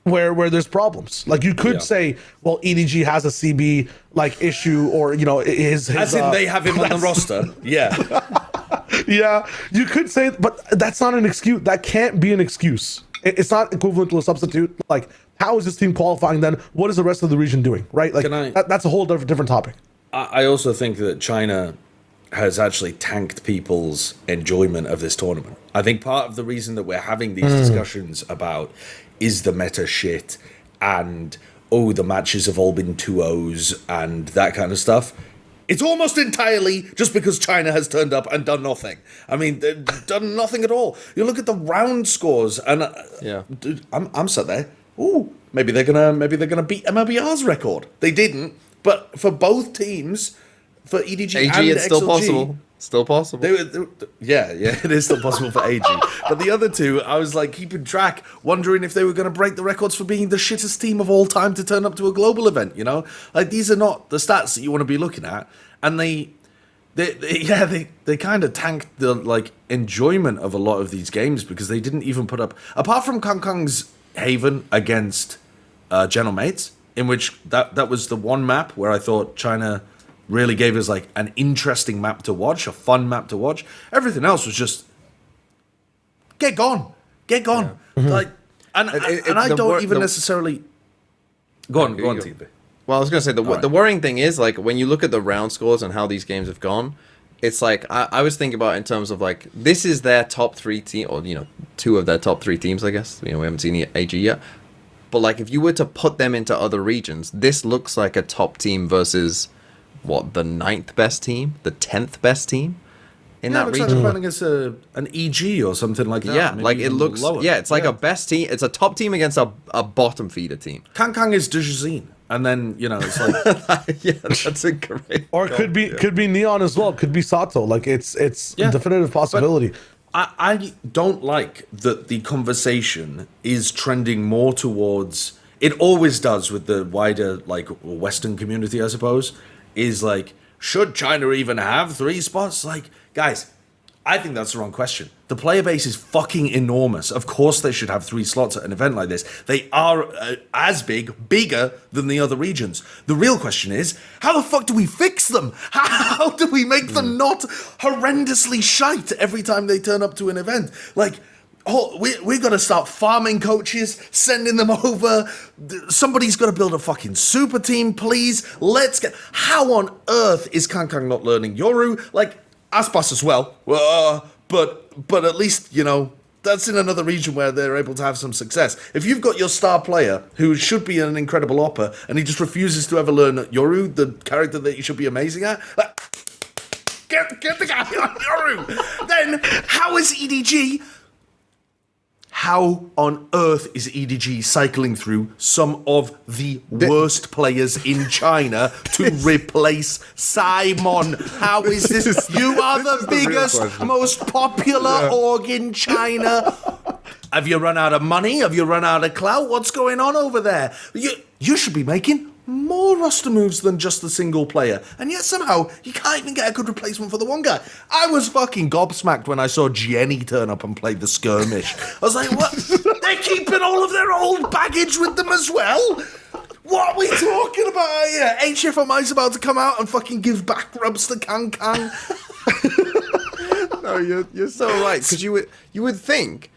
where there's problems. Like you could say, well, EDG has a CB like issue, or you know, his as in they have him on the roster. Yeah. Yeah, you could say, but that's not an excuse. That can't be an excuse. It's not equivalent to a substitute. Like, how is this team qualifying then? What is the rest of the region doing? Right? Like, that's a whole different topic. I also think that China has actually tanked people's enjoyment of this tournament. I think part of the reason that we're having these discussions about is the meta shit and, oh, the matches have all been 2-0s and that kind of stuff. It's almost entirely just because China has turned up and done nothing. I mean, they've done nothing at all. You look at the round scores, and dude, I'm sat there. Ooh, maybe they're gonna beat MLBR's record. They didn't, but for both teams, for EDG AG, and it's XLG, still possible. Still possible. Yeah, it is still possible for AG. But the other two, I was like keeping track, wondering if they were going to break the records for being the shittest team of all time to turn up to a global event. You know, like these are not the stats that you want to be looking at, and they kind of tanked the like enjoyment of a lot of these games because they didn't even put up, apart from Kong Kong's Haven against General Mates, in which that was the one map where I thought China really gave us like an interesting map to watch, a fun map to watch. Everything else was just get gone. Yeah. Like, and I don't even necessarily go on, TB. Well, I was gonna say the worrying thing is like when you look at the round scores and how these games have gone, it's like I was thinking about in terms of like this is their top 3 team, or you know, 2 of their top 3 teams, I guess. You know, we haven't seen AG yet. But like if you were to put them into other regions, this looks like a top team versus what, the 9th best team, the 10th best team. in Yeah, that it looks like region. they're playing against an EG or something like that. Yeah, maybe like it even looks. lower. Yeah, it's like a best team. It's a top team against a bottom feeder team. Kang is Dujazine. And then, it's like... Yeah, that's a great. Or it could be Neon as well. Could be Sato. Like it's a definitive possibility. I don't like that the conversation is trending more towards... It always does with the wider, like, Western community, I suppose, is like, should China even have 3 spots? Like, guys, I think that's the wrong question. The player base is fucking enormous. Of course they should have 3 slots at an event like this. They are as bigger than the other regions. The real question is, how the fuck do we fix them? How do we make them not horrendously shite every time they turn up to an event? Like, we got to start farming coaches, sending them over. Somebody's got to build a fucking super team, please. Let's get... How on earth is Kang not learning Yoru? Like, Aspas as well. But at least, that's in another region where they're able to have some success. If you've got your star player, who should be an incredible opper, and he just refuses to ever learn Yoru, the character that you should be amazing at, like, get the guy on Yoru. Then, how is EDG... How on earth is EDG cycling through some of the worst players in China to replace Simon? How is this? You are the biggest, most popular org in China. Have you run out of money? Have you run out of clout? What's going on over there? You should be making more roster moves than just the single player, and yet somehow you can't even get a good replacement for the one guy. I was fucking gobsmacked when I saw Jenny turn up and play the skirmish. I was like, what? They're keeping all of their old baggage with them as well? What are we talking about here? HFMI's about to come out and fucking give back rubs to Kang. No, you're so right, because you would think,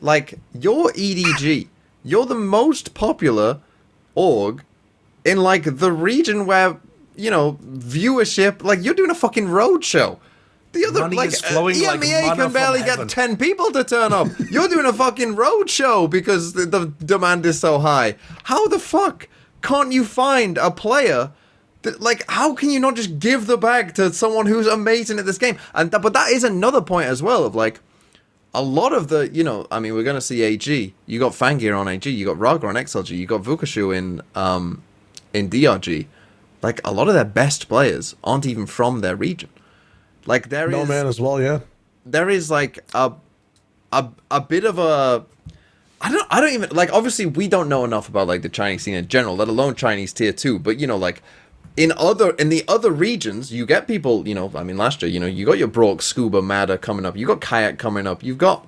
like, you're EDG, you're the most popular org in, like, the region where, viewership, like, you're doing a fucking road show. The other, Money like, is flowing like EMEA manna can barely from get heaven. 10 people to turn up. You're doing a fucking road show because the demand is so high. How the fuck can't you find a player that, like, how can you not just give the bag to someone who's amazing at this game? But that is another point as well of, like, a lot of the, we're going to see AG. You got Fangir on AG. You got Rarga on XLG. You got Vukashu in DRG. Like, a lot of their best players aren't even from their region. Like, there is... Noman as well, yeah. There is, like, a bit of a... I don't even... Like, obviously, we don't know enough about, like, the Chinese scene in general, let alone Chinese tier 2. But, like... In the other regions, you get people, last year, you got your Brock, Scuba, Madder coming up. You got Kayak coming up. You've got,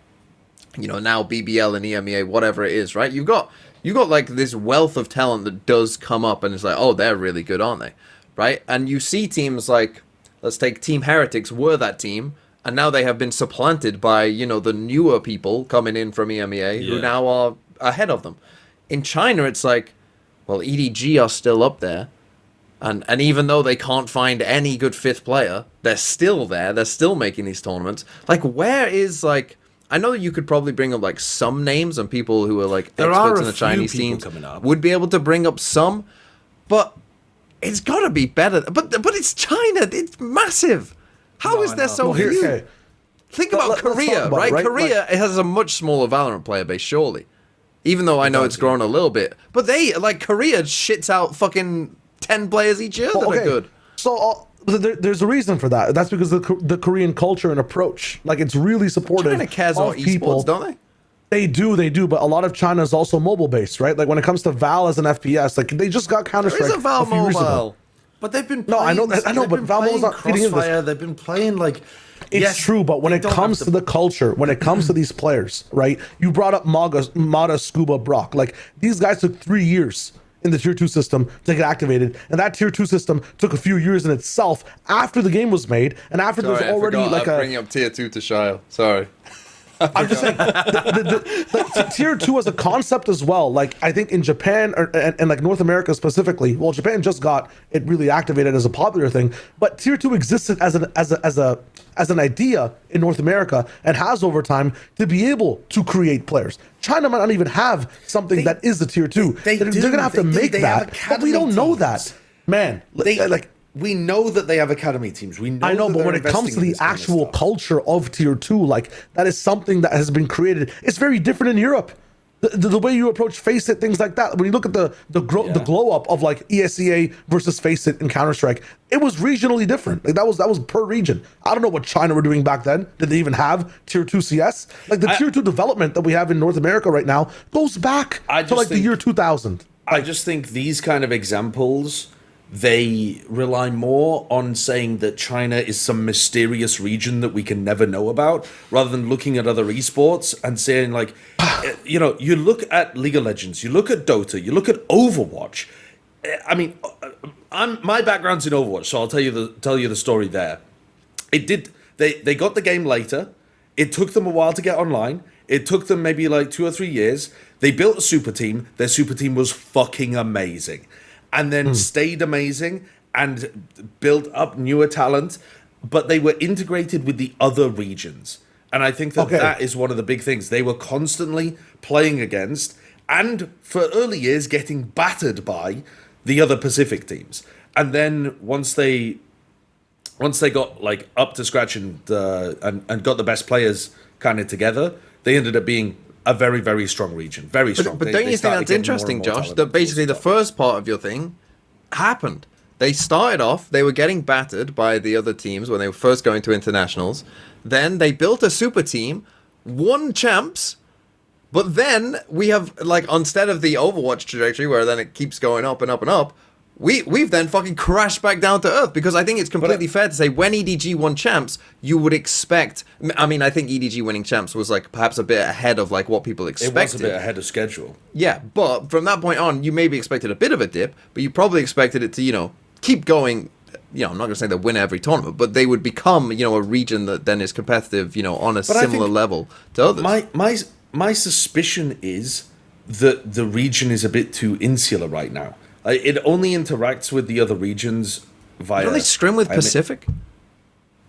now BBL and EMEA, whatever it is, right? You got like this wealth of talent that does come up and it's like, oh, they're really good, aren't they? Right? And you see teams like, let's take Team Heretics were that team, and now they have been supplanted by, the newer people coming in from EMEA who now are ahead of them. In China, it's like, well, EDG are still up there. And even though they can't find any good 5th player, they're still there. They're still making these tournaments. Like, where is, like... I know you could probably bring up, like, some names and people who are, like, experts in the Chinese teams would be able to bring up some, but it's got to be better. But it's China. It's massive. How is there so few? Okay. Think about Korea, about right? it, right? Korea it has a much smaller Valorant player base, surely. Even though I know it's grown a little bit. But Korea shits out fucking... 10 players each year that are good. So there's a reason for that. That's because the Korean culture and approach, like, it's really supportive. China cares about esports, don't they? They do, but a lot of China is also mobile based, right? Like, when it comes to Val as an FPS, like, they just got Counter-Strike There is a Val few years ago. mobile. But they've been No, I know, but Valve's not feeding into this. Crossfire. They've been playing, like... It's true, but when it comes to the culture, when it comes to these players, right? You brought up Mada, Scuba, Brock. Like, these guys took 3 years in the tier 2 system to get activated, and that tier 2 system took a few years in itself after the game was made, and after there's already like a bringing up tier 2 to Shyo. Sorry. I'm just saying, the tier 2 as a concept as well. Like, I think in Japan and like North America specifically, well, Japan just got it really activated as a popular thing, but tier 2 existed as an idea in North America and has over time to be able to create players. China might not even have something that is a tier 2. They're gonna have to make that, but we don't know that, man. we know that they have academy teams. We know. I know, that but they're when it comes investing to in the this kind of actual stuff. culture of tier 2, like that is something that has been created. It's very different in Europe. The way you approach Face It, things like that. When you look at the glow up of like ESEA versus Face It and Counter Strike, it was regionally different. Like that was per region. I don't know what China were doing back then. Did they even have tier 2 CS? Like the tier 2 development that we have in North America right now goes back to like the year 2000. I just think these kind of examples, they rely more on saying that China is some mysterious region that we can never know about, rather than looking at other esports and saying like, you know, you look at League of Legends, you look at Dota, you look at Overwatch. I mean, my background's in Overwatch, so I'll tell you the story there. They got the game later. It took them a while to get online. It took them maybe like 2 or 3 years. They built a super team. Their super team was fucking amazing. And then stayed amazing and built up newer talent. But they were integrated with the other regions. And I think that is one of the big things. They were constantly playing against, and for early years, getting battered by the other Pacific teams. And then once they got like up to scratch and got the best players kind of together, they ended up being a very, very strong region. Very strong. But don't you think that's interesting, Josh? That basically the first part of your thing happened. They started off, they were getting battered by the other teams when they were first going to internationals. Then they built a super team, won champs, but then we have, like, instead of the Overwatch trajectory where then it keeps going up and up and up, we've then fucking crashed back down to earth, because I think it's completely fair to say when EDG won champs, you would expect, I mean, I think EDG winning champs was like perhaps a bit ahead of like what people expected. It was a bit ahead of schedule. Yeah, but from that point on, you maybe expected a bit of a dip, but you probably expected it to, you know, keep going. You know, I'm not going to say they'll win every tournament, but they would become, you know, a region that then is competitive, you know, on a similar level to others. My suspicion is that the region is a bit too insular right now. It only interacts with the other regions via... Don't they scrim with Pacific?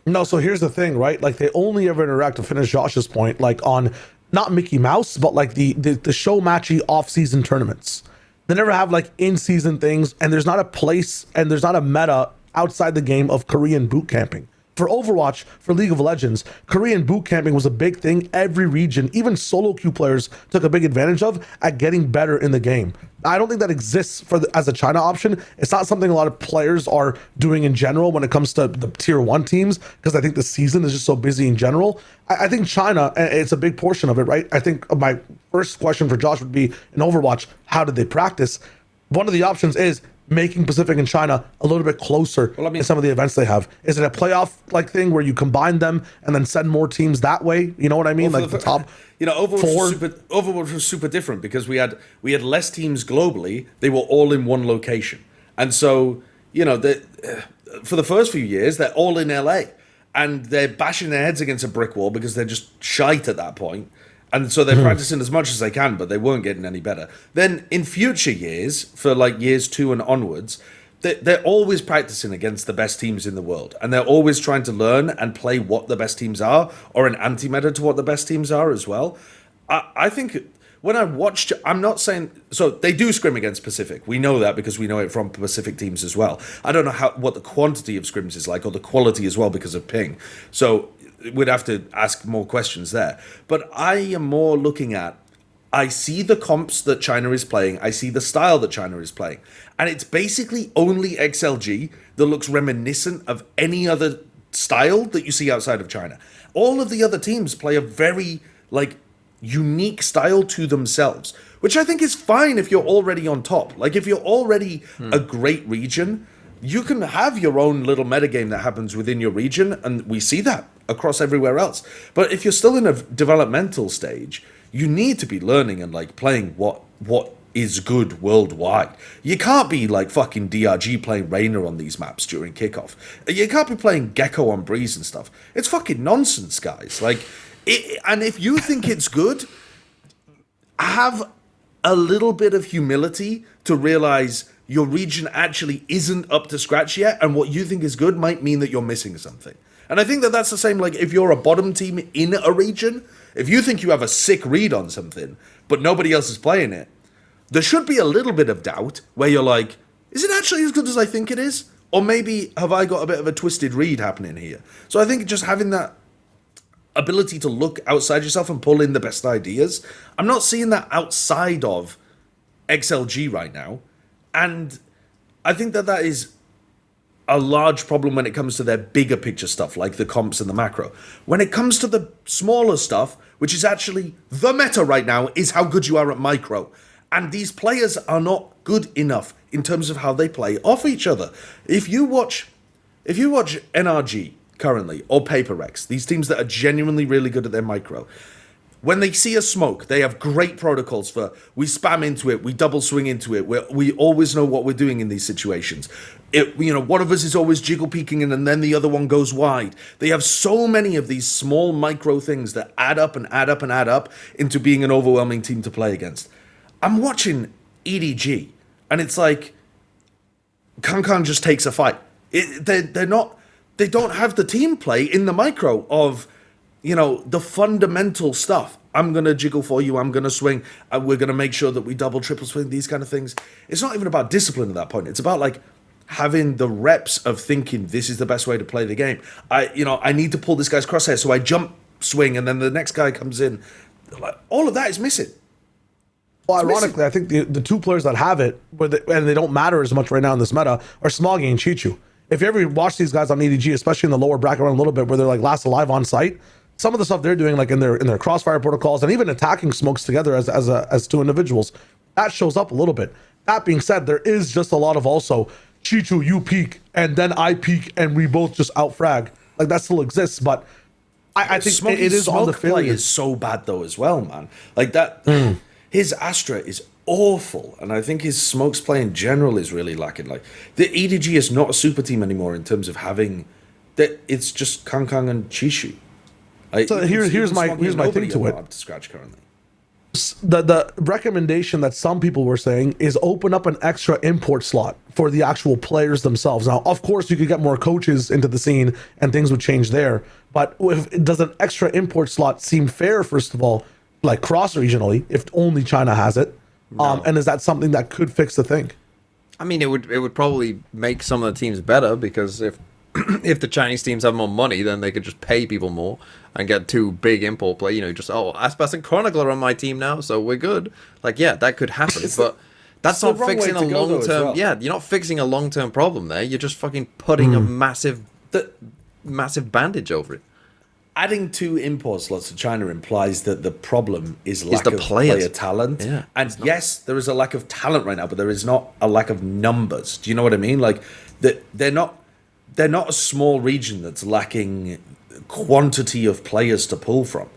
No, so here's the thing, right? Like, they only ever interact, to finish Josh's point, like on, not Mickey Mouse, but like the show matchy off-season tournaments. They never have like in-season things, and there's not a place and there's not a meta outside the game of Korean boot camping. For Overwatch, for League of Legends, Korean boot camping was a big thing. Every region, even solo queue players, took a big advantage of at getting better in the game. I don't think that exists as a China option. It's not something a lot of players are doing in general when it comes to the tier 1 teams, because I think the season is just so busy in general. I think China, it's a big portion of it, right? I think my first question for Josh would be, in Overwatch, how did they practice? One of the options is making Pacific and China a little bit closer in some of the events they have. Is it a playoff like thing where you combine them and then send more teams that way? You know what I mean? Well, like the top, you know, Overwatch was super different because we had less teams globally. They were all in one location, and so you know for the first few years they're all in LA, and they're bashing their heads against a brick wall because they're just shite at that point. And so they're practicing as much as they can, but they weren't getting any better. Then in future years, for like years 2 and onwards, they're always practicing against the best teams in the world. And they're always trying to learn and play what the best teams are, or an anti-meta to what the best teams are as well. I think when I watched, I'm not saying, so they do scrim against Pacific. We know that because we know it from Pacific teams as well. I don't know what the quantity of scrims is like, or the quality as well because of ping. So we'd have to ask more questions there. But I am more looking at, I see the comps that China is playing. I see the style that China is playing. And it's basically only XLG that looks reminiscent of any other style that you see outside of China. All of the other teams play a very, like, unique style to themselves, which I think is fine if you're already on top. Like, if you're already a great region, you can have your own little metagame that happens within your region, and we see that across everywhere else. But if you're still in a developmental stage, you need to be learning and like playing what is good worldwide. You can't be like fucking DRG playing Reyna on these maps during kickoff. You can't be playing Gecko on Breeze and stuff. It's fucking nonsense, guys. Like, and if you think it's good, have a little bit of humility to realize your region actually isn't up to scratch yet, and what you think is good might mean that you're missing something. And I think that that's the same, like, if you're a bottom team in a region, if you think you have a sick read on something, but nobody else is playing it, there should be a little bit of doubt where you're like, is it actually as good as I think it is? Or maybe have I got a bit of a twisted read happening here? So I think just having that ability to look outside yourself and pull in the best ideas, I'm not seeing that outside of XLG right now. And I think that is a large problem when it comes to their bigger picture stuff, like the comps and the macro. When it comes to the smaller stuff, which is actually the meta right now, is how good you are at micro. And these players are not good enough in terms of how they play off each other. If you watch NRG currently, or PaperX, these teams that are genuinely really good at their micro, when they see a smoke, they have great protocols for, we spam into it, we double swing into it, we always know what we're doing in these situations. One of us is always jiggle peeking and then the other one goes wide. They have so many of these small micro things that add up and add up and add up into being an overwhelming team to play against. I'm watching EDG, and it's like, Kankan just takes a fight. They don't have the team play in the micro of, the fundamental stuff. I'm going to jiggle for you, I'm going to swing, and we're going to make sure that we double, triple swing, these kind of things. It's not even about discipline at that point. It's about, like, having the reps of thinking this is the best way to play the game. I need to pull this guy's crosshair, so I jump, swing, and then the next guy comes in. Like, all of that is missing. Well, ironically, I think the two players that have it, and they don't matter as much right now in this meta, are Sliggy and Chichu. If you ever watch these guys on EDG, especially in the lower bracket run a little bit, where they're like last alive on site, some of the stuff they're doing, like in their crossfire protocols, and even attacking smokes together as two individuals, that shows up a little bit. That being said, there is just a lot of also Chichu, you peek, and then I peek, and we both just out frag. Like that still exists, but I think it is on the play is so bad though as well, man. Like that. His Astra is awful, and I think his smokes play in general is really lacking. Like the EDG is not a super team anymore in terms of having that. It's just Kang and Chishu. So here's my thing to it. Up to scratch currently. The recommendation that some people were saying is open up an extra import slot for the actual players themselves. Now, of course, you could get more coaches into the scene and things would change there. But does an extra import slot seem fair? First of all, like cross regionally, if only China has it, No. And is that something that could fix the thing? I mean, it would probably make some of the teams better, because if the Chinese teams have more money, then they could just pay people more and get two big import play. Aspas and Chronicle are on my team now, so we're good. Like, yeah, that could happen, but that's not fixing a long term. Well. Yeah, you're not fixing a long term problem there. You're just fucking putting a massive bandage over it. Adding two import slots to China implies that the problem is lack of player talent. Yeah, and yes, there is a lack of talent right now, but there is not a lack of numbers. Do you know what I mean? Like they're not a small region that's lacking quantity of players to pull from.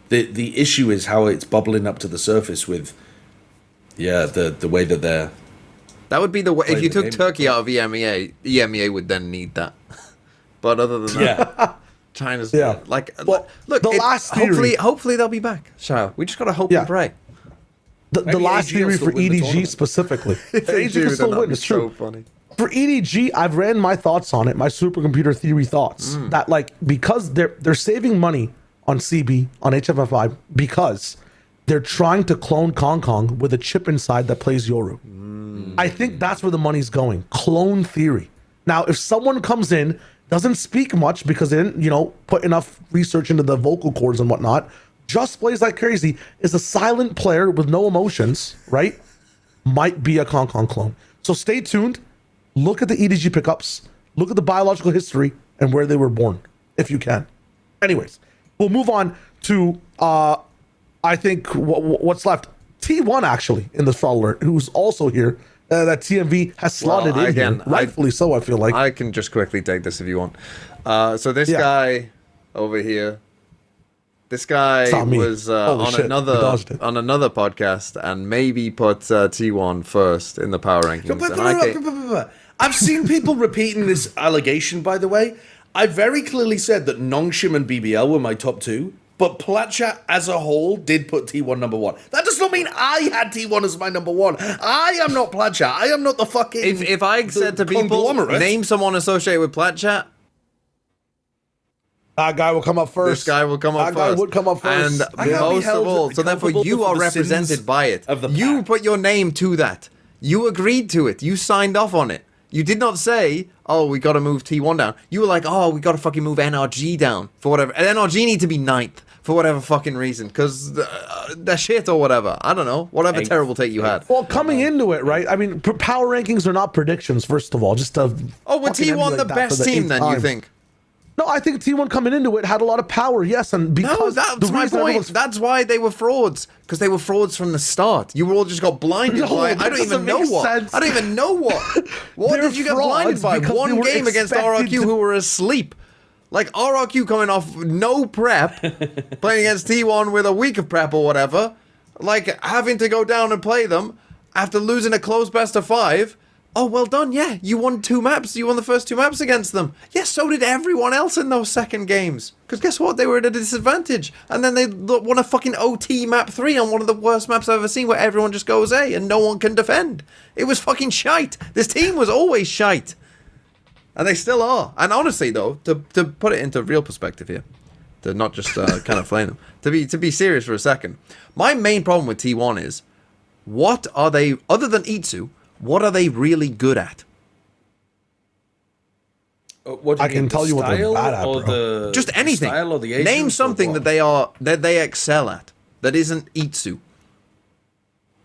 The issue is how it's bubbling up to the surface with the way that they're. That would be the way. If you took Turkey out of EMEA would then need that. But other than that, China's like. Well, look, the last theory, hopefully they'll be back. Shyo, we just gotta hope and pray. The last theory for EDG specifically, AG can still win. It's true. So funny. For EDG, I've ran my thoughts on it, my supercomputer theory thoughts, that like because they're saving money on CB, on HFFI, because they're trying to clone Kong with a chip inside that plays Yoru. I think that's where the money's going. Clone theory. Now, if someone comes in, doesn't speak much because they didn't, put enough research into the vocal cords and whatnot, just plays like crazy, is a silent player with no emotions, right? Might be a Kong clone. So stay tuned. Look at the EDG pickups, look at the biological history and where they were born, if you can. Anyways, we'll move on to, I think, what's left. T1, actually, in the fraud alert, who's also here, that TMV has slotted in again, here. Rightfully so, I feel like. I can just quickly take this if you want. So this guy over here, this guy was on another podcast and maybe put T1 first in the power rankings. I've seen people repeating this allegation, by the way. I very clearly said that Nongshim and BBL were my top two, but Platchat as a whole did put T1 number one. That does not mean I had T1 as my number one. I am not Platchat. I am not the fucking. If I said to people, name someone associated with Platchat, that guy will come up first. This guy will come up first. That guy would come up first. And most of all, so therefore you are represented by it. You put your name to that. You agreed to it. You signed off on it. You did not say, oh, we got to move T1 down. You were like, oh, we got to fucking move NRG down for whatever. And NRG need to be ninth for whatever fucking reason because they're shit or whatever. I don't know. Whatever terrible take you had. Well, coming into it, right? I mean, power rankings are not predictions, first of all. Just to oh, were T1 the best team then, you think? No, I think T1 coming into it had a lot of power, yes, and because that's my point. That's why they were frauds, because they were frauds from the start. You all just got blinded by. I don't even know what. I don't even know what. What did you get blinded by? One game against RRQ who were asleep. Like RRQ coming off no prep, playing against T1 with a week of prep or whatever, like having to go down and play them after losing a close best of 5. Oh, well done, yeah. You won 2 maps. You won the first 2 maps against them. Yeah, so did everyone else in those second games. Because guess what? They were at a disadvantage. And then they won a fucking OT map 3 on one of the worst maps I've ever seen where everyone just goes A and no one can defend. It was fucking shite. This team was always shite. And they still are. And honestly, though, to put it into real perspective here, to not just kind of flame them, to be serious for a second, my main problem with T1 is, what are they, other than Itsu, what are they really good at? I can tell you what they're bad at, bro. Just anything. Name something that they excel at that isn't Itsu.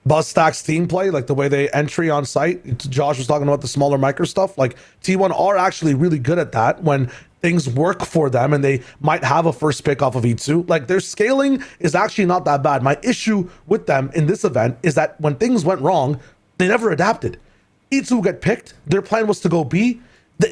BuzzStack's team play, like the way they entry on site. Josh was talking about the smaller micro stuff. Like T1 are actually really good at that when things work for them and they might have a first pick off of Itsu. Like their scaling is actually not that bad. My issue with them in this event is that when things went wrong, they never adapted. Itsu would get picked. Their plan was to go B.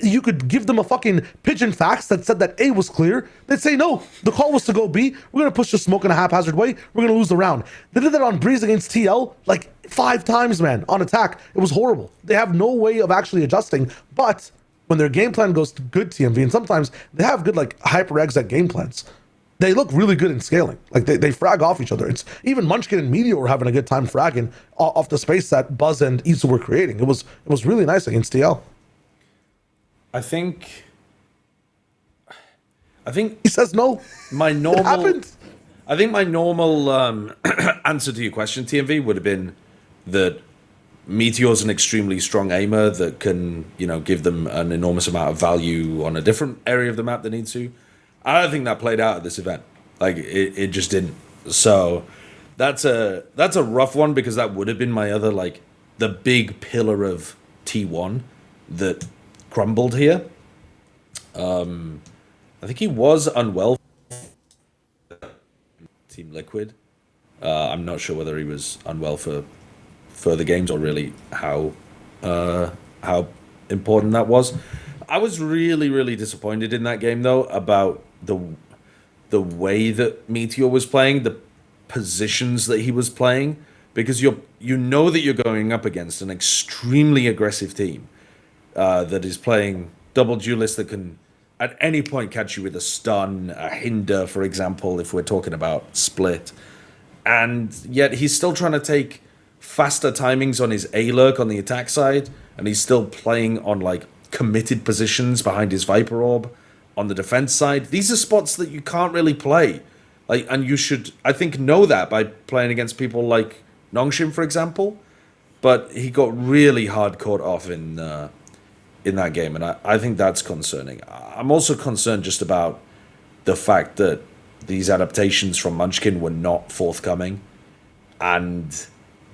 You could give them a fucking pigeon fax that said that A was clear. They'd say, no, the call was to go B. We're going to push the smoke in a haphazard way. We're going to lose the round. They did that on Breeze against TL like 5 times, man, on attack. It was horrible. They have no way of actually adjusting. But when their game plan goes to good TMV, and sometimes they have good like hyper exec game plans, they look really good in scaling. Like they frag off each other. It's even Munchkin and Meteor were having a good time fragging off the space that Buzz and Itsu were creating. It was really nice against TL. I think he says no. My normal. It happened. I think my normal answer to your question, TMV, would have been that Meteor's an extremely strong aimer that can, give them an enormous amount of value on a different area of the map than Itsu. I don't think that played out at this event. Like it just didn't. So that's a rough one because that would have been my other the big pillar of T1 that crumbled here. I think he was unwell. Team Liquid. I'm not sure whether he was unwell for further games or really how important that was. I was really, really disappointed in that game though about the way that Meteor was playing, the positions that he was playing, because you know that you're going up against an extremely aggressive team that is playing double duelists that can at any point catch you with a stun, a hinder, for example, if we're talking about split. And yet he's still trying to take faster timings on his A-lurk on the attack side, and he's still playing on committed positions behind his Viper Orb on the defense side. These are spots that you can't really play. And you should, I think, know that by playing against people like Nongshim, for example. But he got really hard caught off in that game, and I think that's concerning. I'm also concerned just about the fact that these adaptations from Munchkin were not forthcoming, and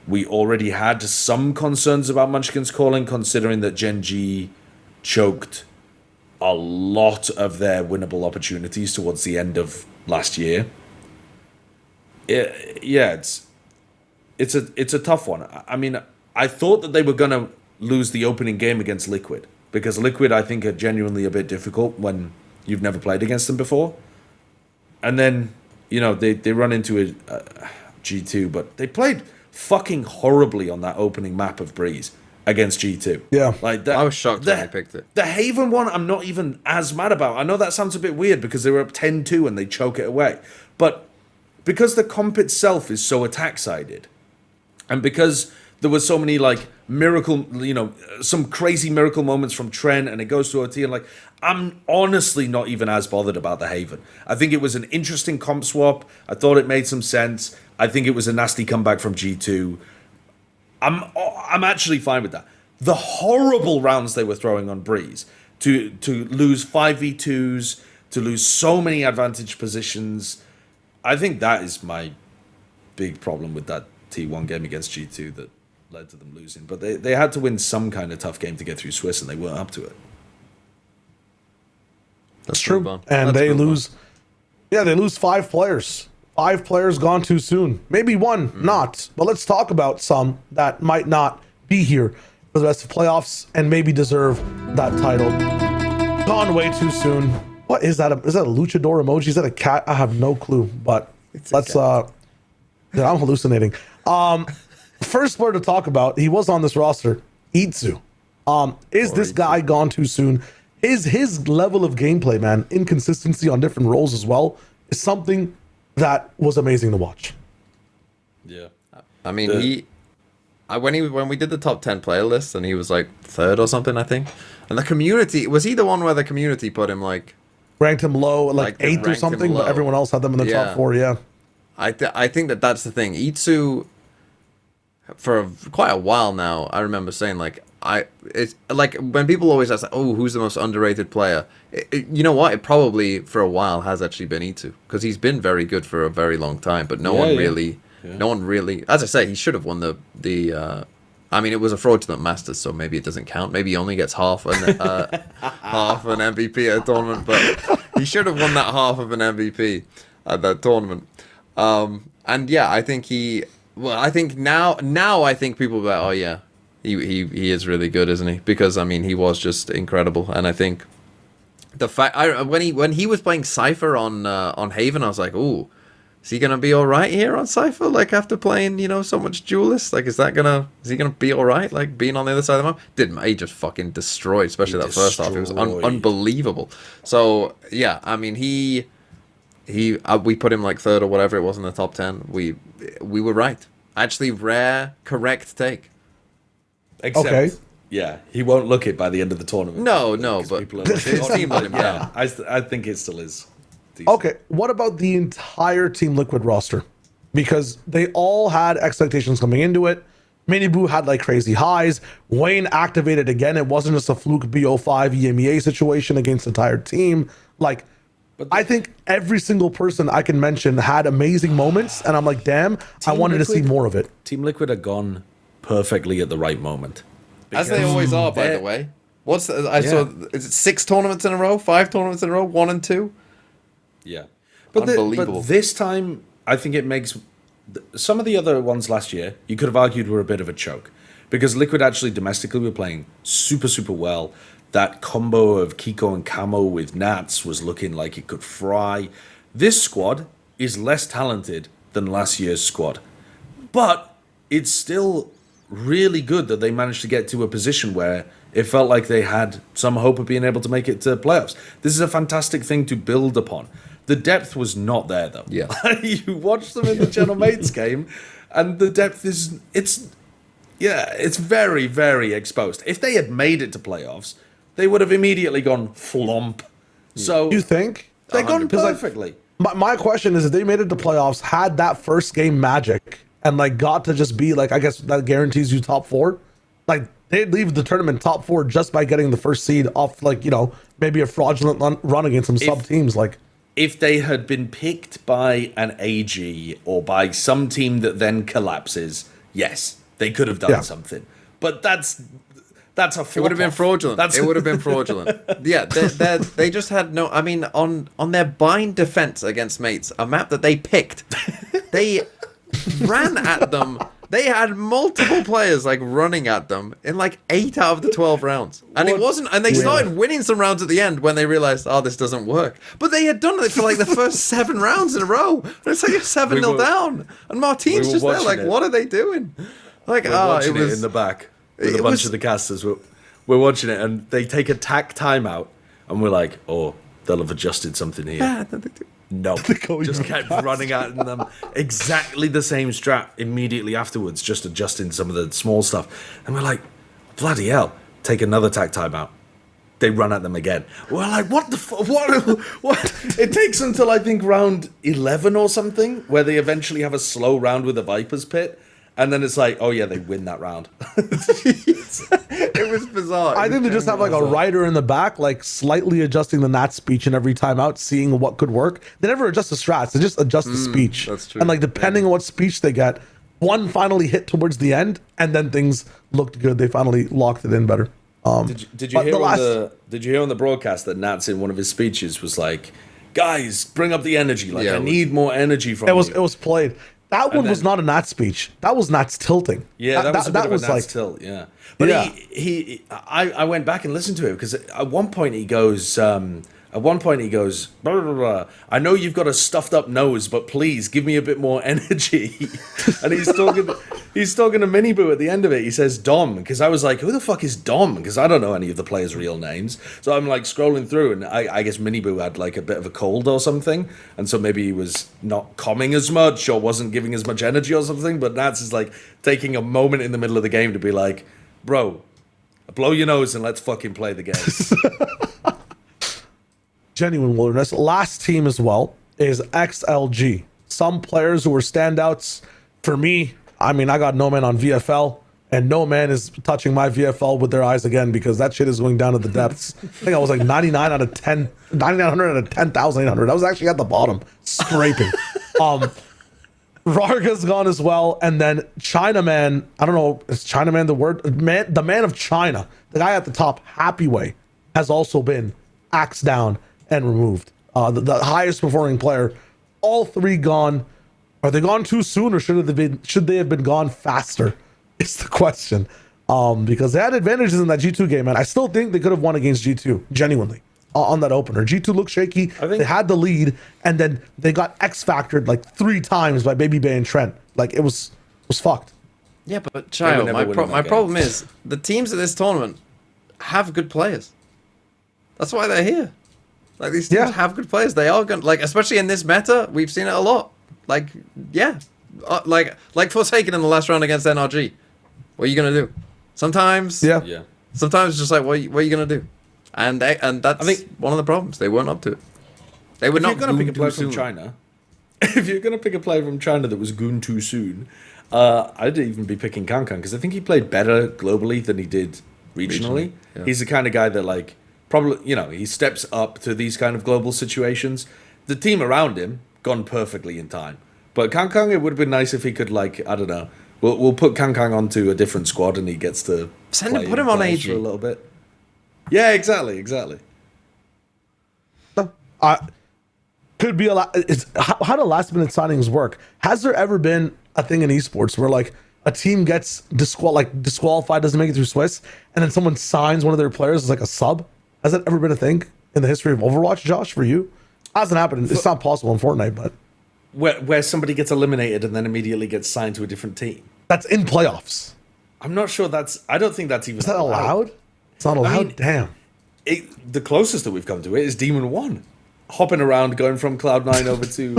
we already had some concerns about Munchkin's calling, considering that Gen G choked a lot of their winnable opportunities towards the end of last year. It's a tough one. I mean, I thought that they were going to lose the opening game against Liquid, because Liquid, I think, are genuinely a bit difficult when you've never played against them before. And then, they run into a G2, but they played fucking horribly on that opening map of Breeze against G2. Yeah. I was shocked when they picked it. The Haven one, I'm not even as mad about. I know that sounds a bit weird because they were up 10-2 and they choke it away. But because the comp itself is so attack-sided, and because there was so many miracle, some crazy miracle moments from Trent, and it goes to OT, and I'm honestly not even as bothered about the Haven. I think it was an interesting comp swap. I thought it made some sense. I think it was a nasty comeback from G2. I'm actually fine with that. the horrible rounds they were throwing on Breeze, to lose 5v2s, to lose so many advantage positions. I think that is my big problem with that T1 game against G2 that led to them losing. But they had to win some kind of tough game to get through Swiss, and they weren't up to it. That's true. And they lose. Yeah, they lose 5 players. 5 players gone too soon. Maybe one not. But let's talk about some that might not be here for the rest of playoffs and maybe deserve that title. Gone way too soon. What is that? Is that a luchador emoji? Is that a cat? I have no clue. But let's yeah, I'm hallucinating. First player to talk about, he was on this roster, Itsu. Is this guy gone too soon? Is his level of gameplay, man, inconsistency on different roles as well, is something that was amazing to watch. Yeah. I mean, when we did the top 10 player list and he was like 3rd or something, I think. And the community, was he the one where the community put him like ranked him low, like 8th or something, but everyone else had them in the top 4, yeah. I think that's the thing. Itsu, for quite a while now, I remember saying it's like when people always ask, oh, who's the most underrated player? You know what? It probably for a while has actually been Itsu, because he's been very good for a very long time, but no one really. As I say, he should have won the. I mean, it was a fraudulent Masters, so maybe it doesn't count. Maybe he only gets half an MVP at a tournament, but he should have won that half of an MVP at that tournament. And yeah, I think I think now I think people are like, oh yeah, he is really good, isn't he? Because I mean, he was just incredible, and I think the fact when he was playing Cypher on Haven, I was like, ooh, is he gonna be all right here on Cypher? Like after playing, so much duelist, like is he gonna be all right? Like being on the other side of the map, he just fucking destroyed, especially that first half. It was unbelievable. So yeah, I mean we put him like 3rd or whatever it was in the top 10. We were right. Actually, rare correct take. Except, yeah, he won't look it by the end of the tournament. No, but his team let him down. I think it still is decent. Okay, what about the entire Team Liquid roster? Because they all had expectations coming into it. Miniboo had like crazy highs. Wayne activated again. It wasn't just a fluke BO5 EMEA situation against the entire team. Like, I think every single person I can mention had amazing moments, and I'm like, damn, I wanted to see more of it. Team Liquid are gone perfectly at the right moment. As they always are, by the way. Saw, is it 6 tournaments in a row? 5 tournaments in a row? 1 and 2? Yeah. Unbelievable. But this time, I think it makes... Some of the other ones last year, you could have argued were a bit of a choke. Because Liquid actually domestically were playing super, super well. That combo of Kiko and Camo with Nats was looking like it could fry. This squad is less talented than last year's squad. But it's still really good that they managed to get to a position where it felt like they had some hope of being able to make it to playoffs. This is a fantastic thing to build upon. The depth was not there, though. Yeah. You watch them in the Channel Mates game, and the depth is... It's very, very exposed. If they had made it to playoffs, they would have immediately gone flomp. So you think? They've gone perfectly. My question is, if they made it to playoffs, had that first game magic, and like got to just be like, I guess that guarantees you top 4, like they'd leave the tournament top 4 just by getting the first seed off, like, maybe a fraudulent run against some sub teams. Like, if they had been picked by an AG or by some team that then collapses, yes, they could have done something. But that's a flop. It would have been fraudulent. It would have been fraudulent. Yeah, they just had no... I mean, on their bind defense against Mates, a map that they picked, they ran at them. They had multiple players like running at them in like 8 out of the 12 rounds. And it wasn't... And they started winning some rounds at the end when they realized, oh, this doesn't work. But they had done it for like the first 7 rounds in a row. And it's like you're 7-0 down. And Martine's just there like, what are they doing? Like, it was in the back with a bunch of the casters. We're watching it, and they take a tack timeout, and we're like, oh, they'll have adjusted something here. No, just kept running at them. Exactly the same strat immediately afterwards, just adjusting some of the small stuff. And we're like, bloody hell, take another tack timeout. They run at them again. We're like, what the what? It takes until I think round 11 or something, where they eventually have a slow round with the Viper's Pit. And then it's like, oh yeah, they win that round. It was bizarre. I think they just have like a writer in the back, like slightly adjusting the Nat speech in every timeout, seeing what could work. They never adjust the strats; they just adjust the speech. That's true. And like depending on what speech they get, one finally hit towards the end, and then things looked good. They finally locked it in better. Did you hear on the broadcast that Nats in one of his speeches was like, "Guys, bring up the energy. Like I need more energy from you." It was played. That one was not a Nat speech. That was Nat's tilting. Yeah, that was a bit of a Nat's tilt. Yeah, but I went back and listened to it because at one point he goes. Blah, blah, blah. I know you've got a stuffed up nose, but please give me a bit more energy. And he's talking to Mini Boo at the end of it. He says Dom, because I was like, who the fuck is Dom? Because I don't know any of the players' real names. So I'm like scrolling through, and I guess Mini Boo had like a bit of a cold or something, and so maybe he was not coming as much or wasn't giving as much energy or something. But Nats is like taking a moment in the middle of the game to be like, bro, blow your nose and let's fucking play the game. Genuine wilderness. Last team as well is XLG. Some players who were standouts for me. I mean, I got Noman on VFL, and Noman is touching my VFL with their eyes again because that shit is going down to the depths. I think I was like 99 out of 10, 9,900 out of 10,800. I was actually at the bottom, scraping. Rarga's gone as well, and then Chinaman. I don't know, is Chinaman the word? Man, the man of China, the guy at the top, Happywei, has also been axed down and removed. The highest performing player. All three gone. Are they gone too soon, or should they have been gone faster? Is the question. Because they had advantages in that G2 game, and I still think they could have won against G2 genuinely on that opener. G2 looked shaky. They had the lead, and then they got X-factored like 3 times by Baby Bay and Trent. Like it was fucked. Yeah, but Shyo, my problem is the teams of this tournament have good players. That's why they're here. Like these teams have good players. They are good. Like especially in this meta, we've seen it a lot. Like like Forsaken in the last round against NRG. What are you gonna do? Sometimes Sometimes it's just like what are you gonna do? And that's I think one of the problems. They weren't up to it. They were not. If you're gonna pick a player from China, if you're gonna pick a player from China that was goon too soon, I'd even be picking Kankan because I think he played better globally than he did regionally. Yeah. He's the kind of guy that like. Probably, he steps up to these kind of global situations. The team around him gone perfectly in time. But Kang, it would have been nice if he could, like, I don't know. We'll put Kang onto a different squad and he gets to put him on AG for a little bit. Yeah, exactly. Could be a lot. How do last minute signings work? Has there ever been a thing in esports where like a team gets disqualified, doesn't make it through Swiss, and then someone signs one of their players as like a sub? Has that ever been a thing in the history of Overwatch, Josh, for you? Hasn't happened. It's not possible in Fortnite, but... Where somebody gets eliminated and then immediately gets signed to a different team. That's in playoffs. I'm not sure I don't think that's even... Is that allowed? It's not allowed? I mean, damn. The closest that we've come to it is Demon 1. Hopping around, going from Cloud9 over to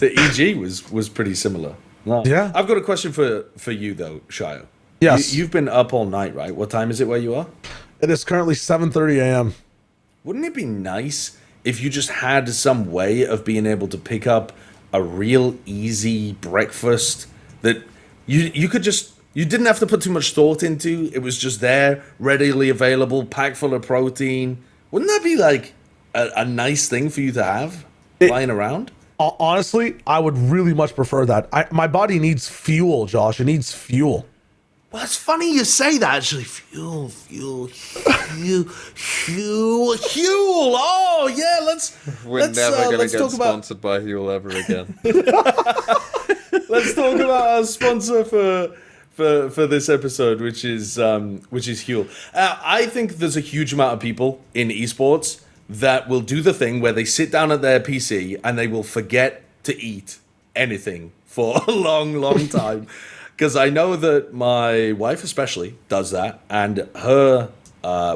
EG was pretty similar. No. Yeah. I've got a question for you, though, Shyo. Yes. You've been up all night, right? What time is it where you are? It is currently 7:30 a.m. Wouldn't it be nice if you just had some way of being able to pick up a real easy breakfast that you could just... You didn't have to put too much thought into. It was just there, readily available, packed full of protein. Wouldn't that be like a nice thing for you to have lying around? Honestly, I would really much prefer that. My body needs fuel, Josh. It needs fuel. Well, it's funny you say that, actually. Fuel. Oh, yeah, We're never going to get sponsored by Huel ever again. Let's talk about our sponsor for this episode, which is Huel. I think there's a huge amount of people in esports that will do the thing where they sit down at their PC and they will forget to eat anything for a long, long time. Because I know that my wife especially does that, and her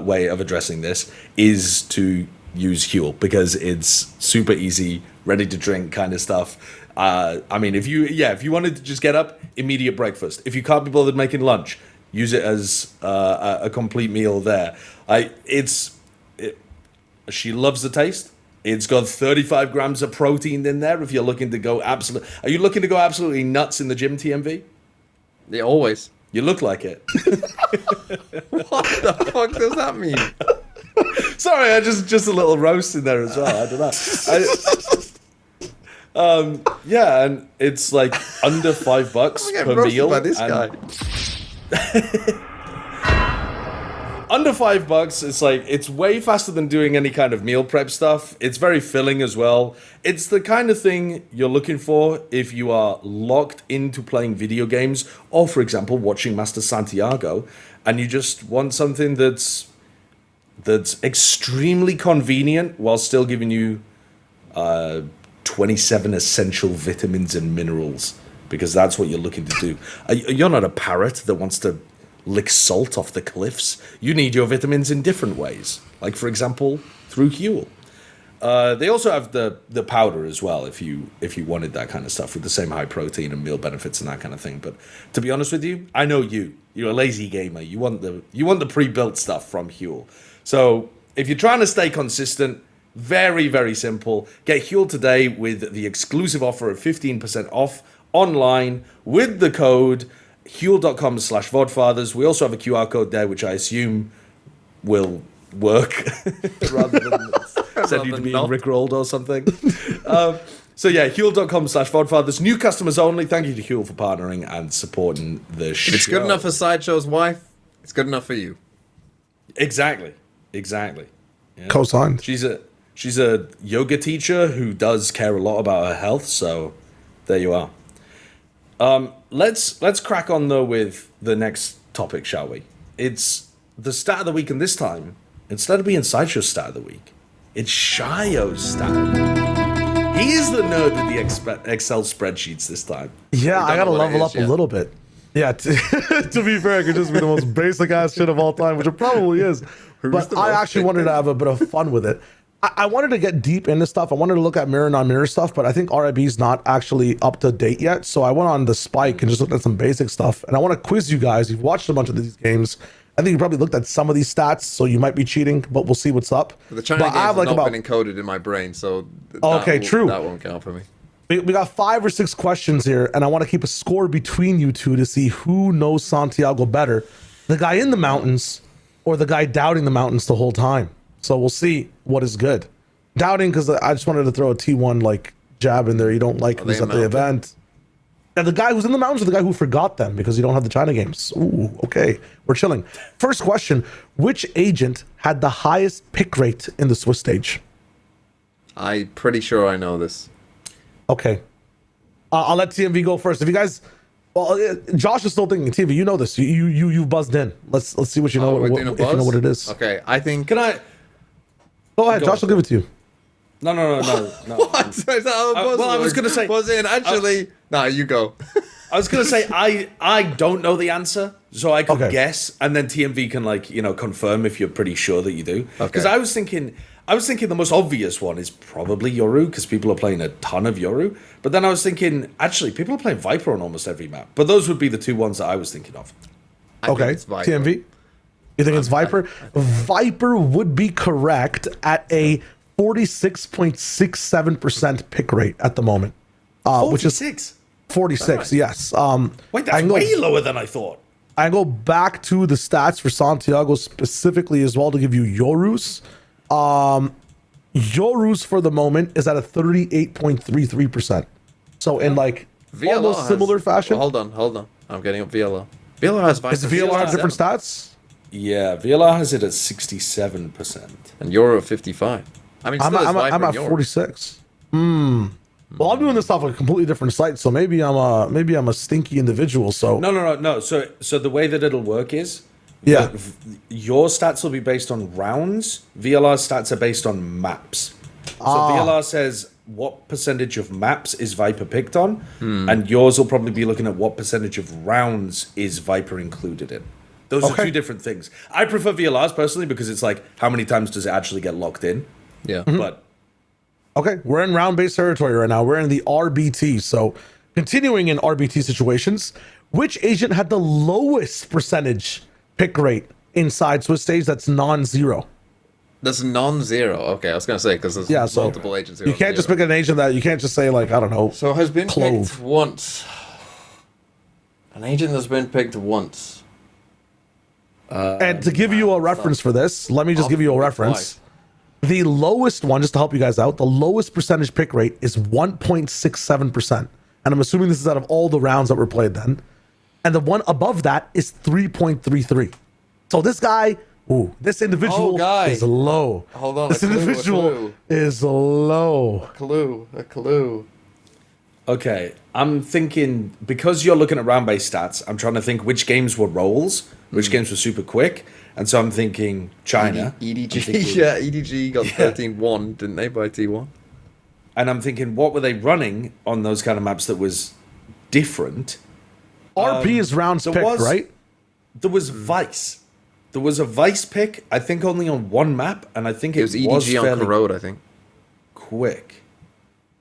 way of addressing this is to use Huel because it's super easy, ready to drink kind of stuff. I mean, if you wanted to just get up, immediate breakfast. If you can't be bothered making lunch, use it as a complete meal there. She loves the taste. It's got 35 grams of protein in there. If you're looking to go absolutely nuts in the gym, TMV? Yeah, always. You look like it. What the fuck does that mean? Sorry, I just a little roast in there as well. I don't know. Yeah, and it's like under $5 I'm per roasted meal. by this and guy. Under $5, it's like it's way faster than doing any kind of meal prep stuff. It's very filling as well. It's the kind of thing you're looking for if you are locked into playing video games, or for example, watching Master Santiago, and you just want something that's extremely convenient while still giving you 27 essential vitamins and minerals, because that's what you're looking to do. You're not a parrot that wants to lick salt off the cliffs. You need your vitamins in different ways, like for example through Huel. They also have the powder as well if you wanted that kind of stuff with the same high protein and meal benefits and that kind of thing. But to be honest with you, I know you're a lazy gamer. You want the pre-built stuff from Huel. So if you're trying to stay consistent, very, very simple. Get Huel today with the exclusive offer of 15% off online with the code Huel.com/Vodfathers. We also have a QR code there, which I assume will work rather than send you to being rickrolled or something. So yeah, Huel.com/Vodfathers. New customers only. Thank you to Huel for partnering and supporting the show. If it's good enough for Sideshow's wife, it's good enough for you. Exactly. Yeah. Co-signed. She's a yoga teacher who does care a lot about her health, so there you are. Let's crack on though with the next topic, shall we? It's the stat of the week, and this time, instead of being Sideshow's stat of the week, it's Shyo's stat of the week. He is the nerd with the Excel spreadsheets this time. Yeah, I gotta level up a little bit. Yeah, to be fair, it could just be the most basic ass shit of all time, which it probably is. But I actually wanted to have a bit of fun with it. I wanted to get deep into stuff. I wanted to look at mirror non-mirror stuff, but I think RIB's not actually up to date yet. So I went on the Spike and just looked at some basic stuff. And I want to quiz you guys. You've watched a bunch of these games. I think you probably looked at some of these stats, so you might be cheating, but we'll see what's up. The China games have not been encoded in my brain, so true. That won't count for me. We got 5 or 6 questions here, and I want to keep a score between you two to see who knows Santiago better, the guy in the mountains or the guy doubting the mountains the whole time. So we'll see what is good. Doubting because I just wanted to throw a T1 like jab in there. You don't like who's at the event. Yeah, the guy who's in the mountains or the guy who forgot them because you don't have the China games. Ooh, okay. We're chilling. First question. Which agent had the highest pick rate in the Swiss stage? I'm pretty sure I know this. Okay. I'll let TMV go first. If you guys... Well, Josh is still thinking. TMV, you know this. You've buzzed in. Let's see what you know. We're if doing a you buzz? know what it is. Okay, I think... Can I... Go ahead. Josh will give it to you. No. What? Is that how a buzz well, I was works? gonna say- Buzz in. Actually... Nah, you go. I was gonna say I don't know the answer, so I could Okay. guess, and then TMV can confirm if you're pretty sure that you do. Because Okay. I was thinking the most obvious one is probably Yoru because people are playing a ton of Yoru. But then I was thinking actually people are playing Viper on almost every map. But those would be the two ones that I was thinking of. I think Okay. it's Viper. TMV? You think it's Viper? Viper would be correct at a 46.67% pick rate at the moment. Which is 46. 46, yes. Wait, that's way lower than I thought. I go back to the stats for Santiago specifically as well to give you Yoru's. Yoru's for the moment is at a 38.33%. So in like VLR almost has- similar fashion. Well, hold on. I'm getting up VLR. VLR has Viper. Is VLR different stats? Yeah, VLR has it at 67%. And Euro at 55. I mean, I'm still is Viper at and Euro. 46. Well, I'm doing this off a completely different site, so maybe I'm a stinky individual. So No. So the way that it'll work is, Yeah. your stats will be based on rounds. VLR stats are based on maps. So VLR says what percentage of maps is Viper picked on, and yours will probably be looking at what percentage of rounds is Viper included in. Those are Okay. two different things. I prefer VLRs personally because it's like how many times does it actually get locked in? Yeah. But okay, we're in round-based territory right now. We're in the RBT. So continuing in RBT situations, which agent had the lowest percentage pick rate inside Swiss stage that's non-zero? That's non-zero. Okay, I was going to say, because there's So multiple agents here. you can't just pick an agent that you can't just say like, I don't know. So has been Clove. picked once. An agent that's been picked once. And to give you a reference for this, let me just give you a reference. The lowest one, just to help you guys out, the lowest percentage pick rate is 1.67%. And I'm assuming this is out of all the rounds that were played then. And the one above that is 3.33. So this guy, this individual is low. Hold on, this individual is low. A clue. Okay, I'm thinking, because you're looking at round-based stats, I'm trying to think which games were rolls, which games were super quick, and so I'm thinking China. EDG, yeah, EDG got 13-1, didn't they, by T1? And I'm thinking, what were they running on those kind of maps that was different? RP is rounds picked, right? There was Vice. There was a Vice pick, I think only on one map, and I think It was EDG on Corrode, I think. Quick.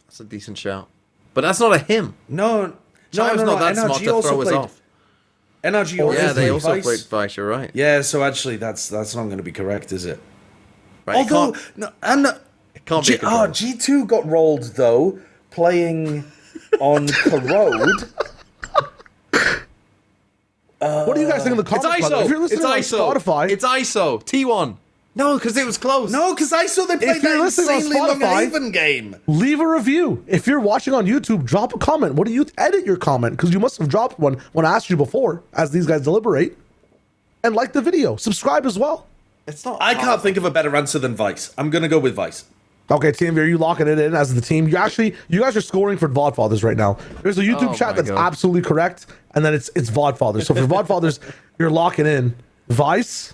That's a decent shout. But that's not a him. No. China's not that smart to throw us off. NRG also Yeah, they played also Vice. played Vice, you're right. Yeah, so actually that's not going to be correct, is it? Right, Although, it can't be a control. G2 got rolled, though, playing on Corrode. What do you guys think of the It's comments? ISO. If you're listening on Spotify, It's ISO. T1. No, because it was close. No, because I saw they played If you're that listening on insanely long Spotify- Haven game. leave a review. If you're watching on YouTube, drop a comment. What do you edit your comment? Because you must have dropped one when I asked you before, as these guys deliberate. And like the video. Subscribe as well. It's not. I can't think of a better answer than Vice. I'm going to go with Vice. Okay, TMV, are you locking it in as the team? You guys are scoring for Vodfathers right now. There's a YouTube chat my that's God. absolutely correct, and then it's Vodfathers. So for Vodfathers, you're locking in Vice.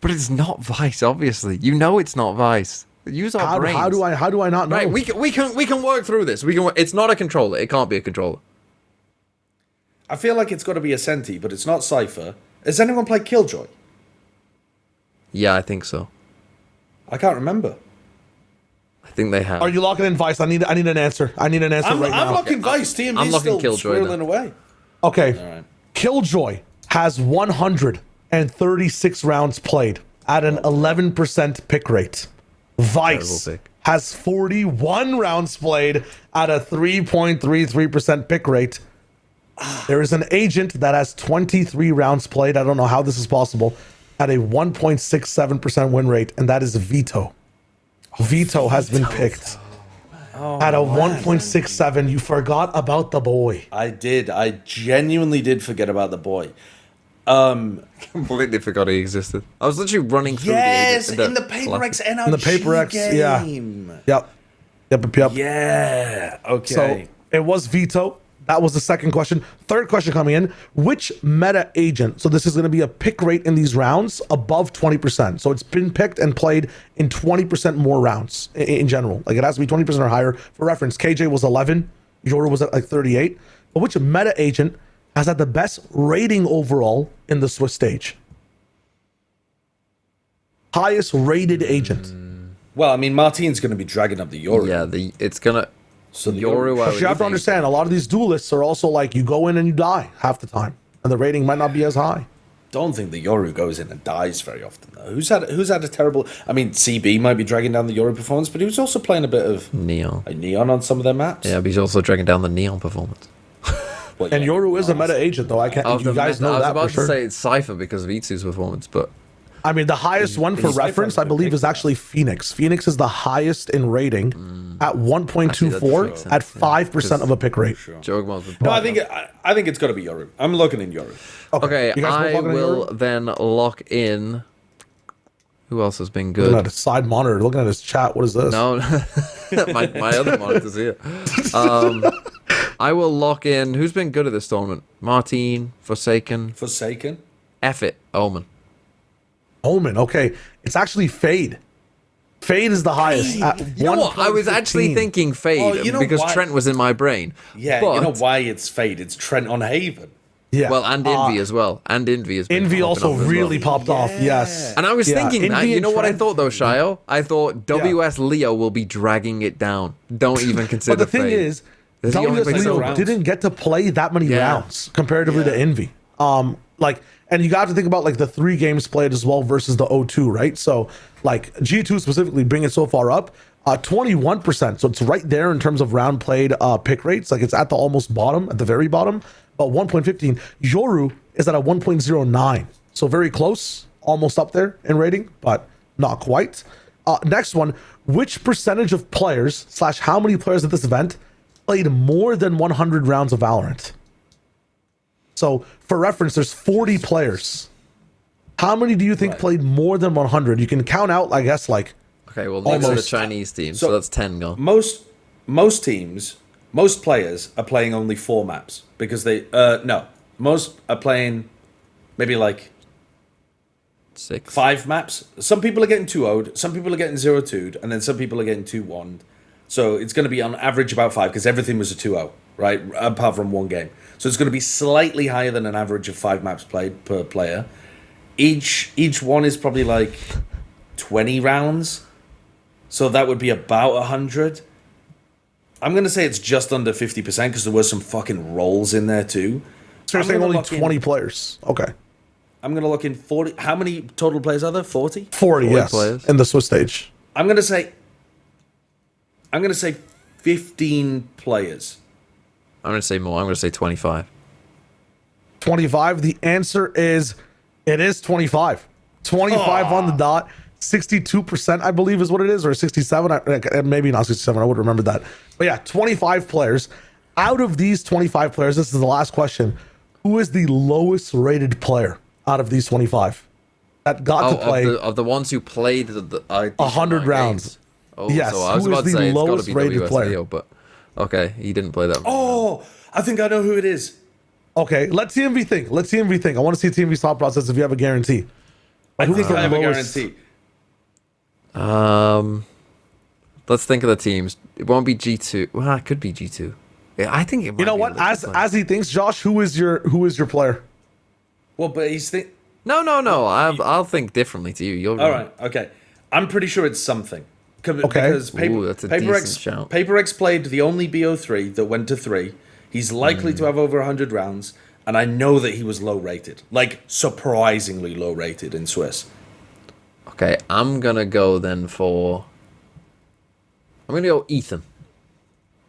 But it's not Vice, obviously. You know it's not Vice. Use our brains. How do I not know? Right, we can work through this. It's not a controller. It can't be a controller. I feel like it's got to be a Senti, but it's not Cypher. Has anyone played Killjoy? Yeah, I think so. I can't remember. I think they have. Are you locking in Vice? I need an answer. I need an answer I'm right now. locking Vice. TMV's I'm locking still Killjoy, swirling away. Okay. All right. Killjoy has 136 rounds played at an 11% pick rate. Vice Terrible pick. has 41 rounds played at a 3.33% pick rate. There is an agent that has 23 rounds played. I don't know how this is possible, at a 1.67% win rate, and that is Vito. Vito has been picked at a 1.67. You forgot about the boy. I did. I genuinely did forget about the boy. Completely forgot he existed. I was literally running through Yes, the in the Paper X NRG In the Paper X, yeah. game. Yep. Yeah. Okay. So it was Vito. That was the second question. Third question coming in. Which meta agent? So this is going to be a pick rate in these rounds above 20%. So it's been picked and played in 20% more rounds in general. Like it has to be 20% or higher. For reference, KJ was 11. Yoru was at like 38. But which meta agent has had the best rating overall in the Swiss stage? Highest rated agent. well, I mean, Martine's going to be dragging up the Euro. Yeah, it's gonna. So the Yoru, I But you have to would understand, a lot of these duelists are also like, you go in and you die half the time. And the rating might not be as high. Don't think the Yoru goes in and dies very often though. Who's had a terrible? I mean, CB might be dragging down the Yoru performance, but he was also playing a bit of Neon. neon on some of their maps. Yeah, but he's also dragging down the Neon performance. Well, And yeah. Yoru is a meta agent, though. I can't. Of You the guys meta- know I was that about for to sure. say it's Cypher because of Itsu's performance, but I mean, the highest one for he's reference, I different. believe, is actually Phoenix. Phoenix is the highest in rating at 1.24 Actually, that at makes 5% of a pick rate. Jogmal's No, I think it's got to be Yoru. I'm looking in Yoru. Okay, You guys both I locking in will Yoru? then lock in. Who else has been Looking good? at his side monitor, looking at his chat. What is this? No, my other monitor's here. I will lock in. Who's been good at this tournament? Martine, Forsaken, Forsaken. F it, Omen. Omen. Okay. It's actually Fade. Fade is the highest. At You know what? I was actually 1.15. thinking Fade Oh, you know because why? Trent was in my brain. Yeah, but, you know why it's Fade? It's Trent on Haven. Yeah. Well, and Envy as well. And Envy has been Envy popping also off as really well. popped off. Yes. And I was Yeah, thinking that. Envy You and know what I Trent- thought though, Shyo? I thought WS Leo will be dragging it down. Don't even consider. But the thing Fade. is, Does he only WS play some Leo rounds? didn't get to play that many Yeah. rounds comparatively to Envy. And you got to think about like the 3 games played as well versus the O2, right? So like G2 specifically bring it so far up, 21%. So it's right there in terms of round played pick rates. Like it's at the almost bottom, at the very bottom. 1.15. Yoru is at a 1.09. So very close, almost up there in rating, but not quite. Next one, which percentage of players / how many players at this event played more than 100 rounds of Valorant? So for reference, there's 40 players. How many do you think played more than 100? You can count out, I guess, like Okay, well, next to the Chinese team, so that's 10 gone. Most teams, most players are playing only 4 maps because they most are playing maybe like 6. 5 maps. Some people are getting 2-0'd, some people are getting 0-2'd, and then some people are getting 2-1'd. So it's going to be on average about 5 because everything was a 2-0, right? Apart from one game. So it's going to be slightly higher than an average of 5 maps played per player. Each one is probably like 20 rounds. So that would be about 100. I'm going to say it's just under 50% because there was some fucking rolls in there too. So you're saying only 20 players. Okay. I'm going to look in 40. How many total players are there? 40? 40, yes. Players. In the Swiss stage. I'm going to say 15 players. I'm going to say more. I'm going to say 25. 25. The answer is, it is 25. 25 on the dot. 62%, I believe, is what it is, or 67. Maybe not 67. I would remember that. But yeah, 25 players. Out of these 25 players, this is the last question. Who is the lowest rated player out of these 25 that got to play of the ones who played the 100 rounds? Games. Oh, Yes, so I was who about is to the say it's got to lowest be rated WS player? Leo, but okay, he didn't play that. Oh, I think I know who it is. Okay, let TMV think. Let TMV think. I want to see TMV's thought process if you have a guarantee. I think is the I have a lowest? guarantee. Let's think of the teams. It won't be G2. Well, it could be G2. Yeah, I think it might You know be what? Liquid Player. As he thinks, Josh, who is your player? Well, but he's No. I'll think differently to you. You're all right. Okay, I'm pretty sure it's something. Because Ooh, that's a decent shout. Paper X played the only BO3 that went to 3. He's likely to have over 100 rounds, and I know that he was low rated, like surprisingly low rated in Swiss. Okay, I'm gonna go then for. I'm gonna go Ethan.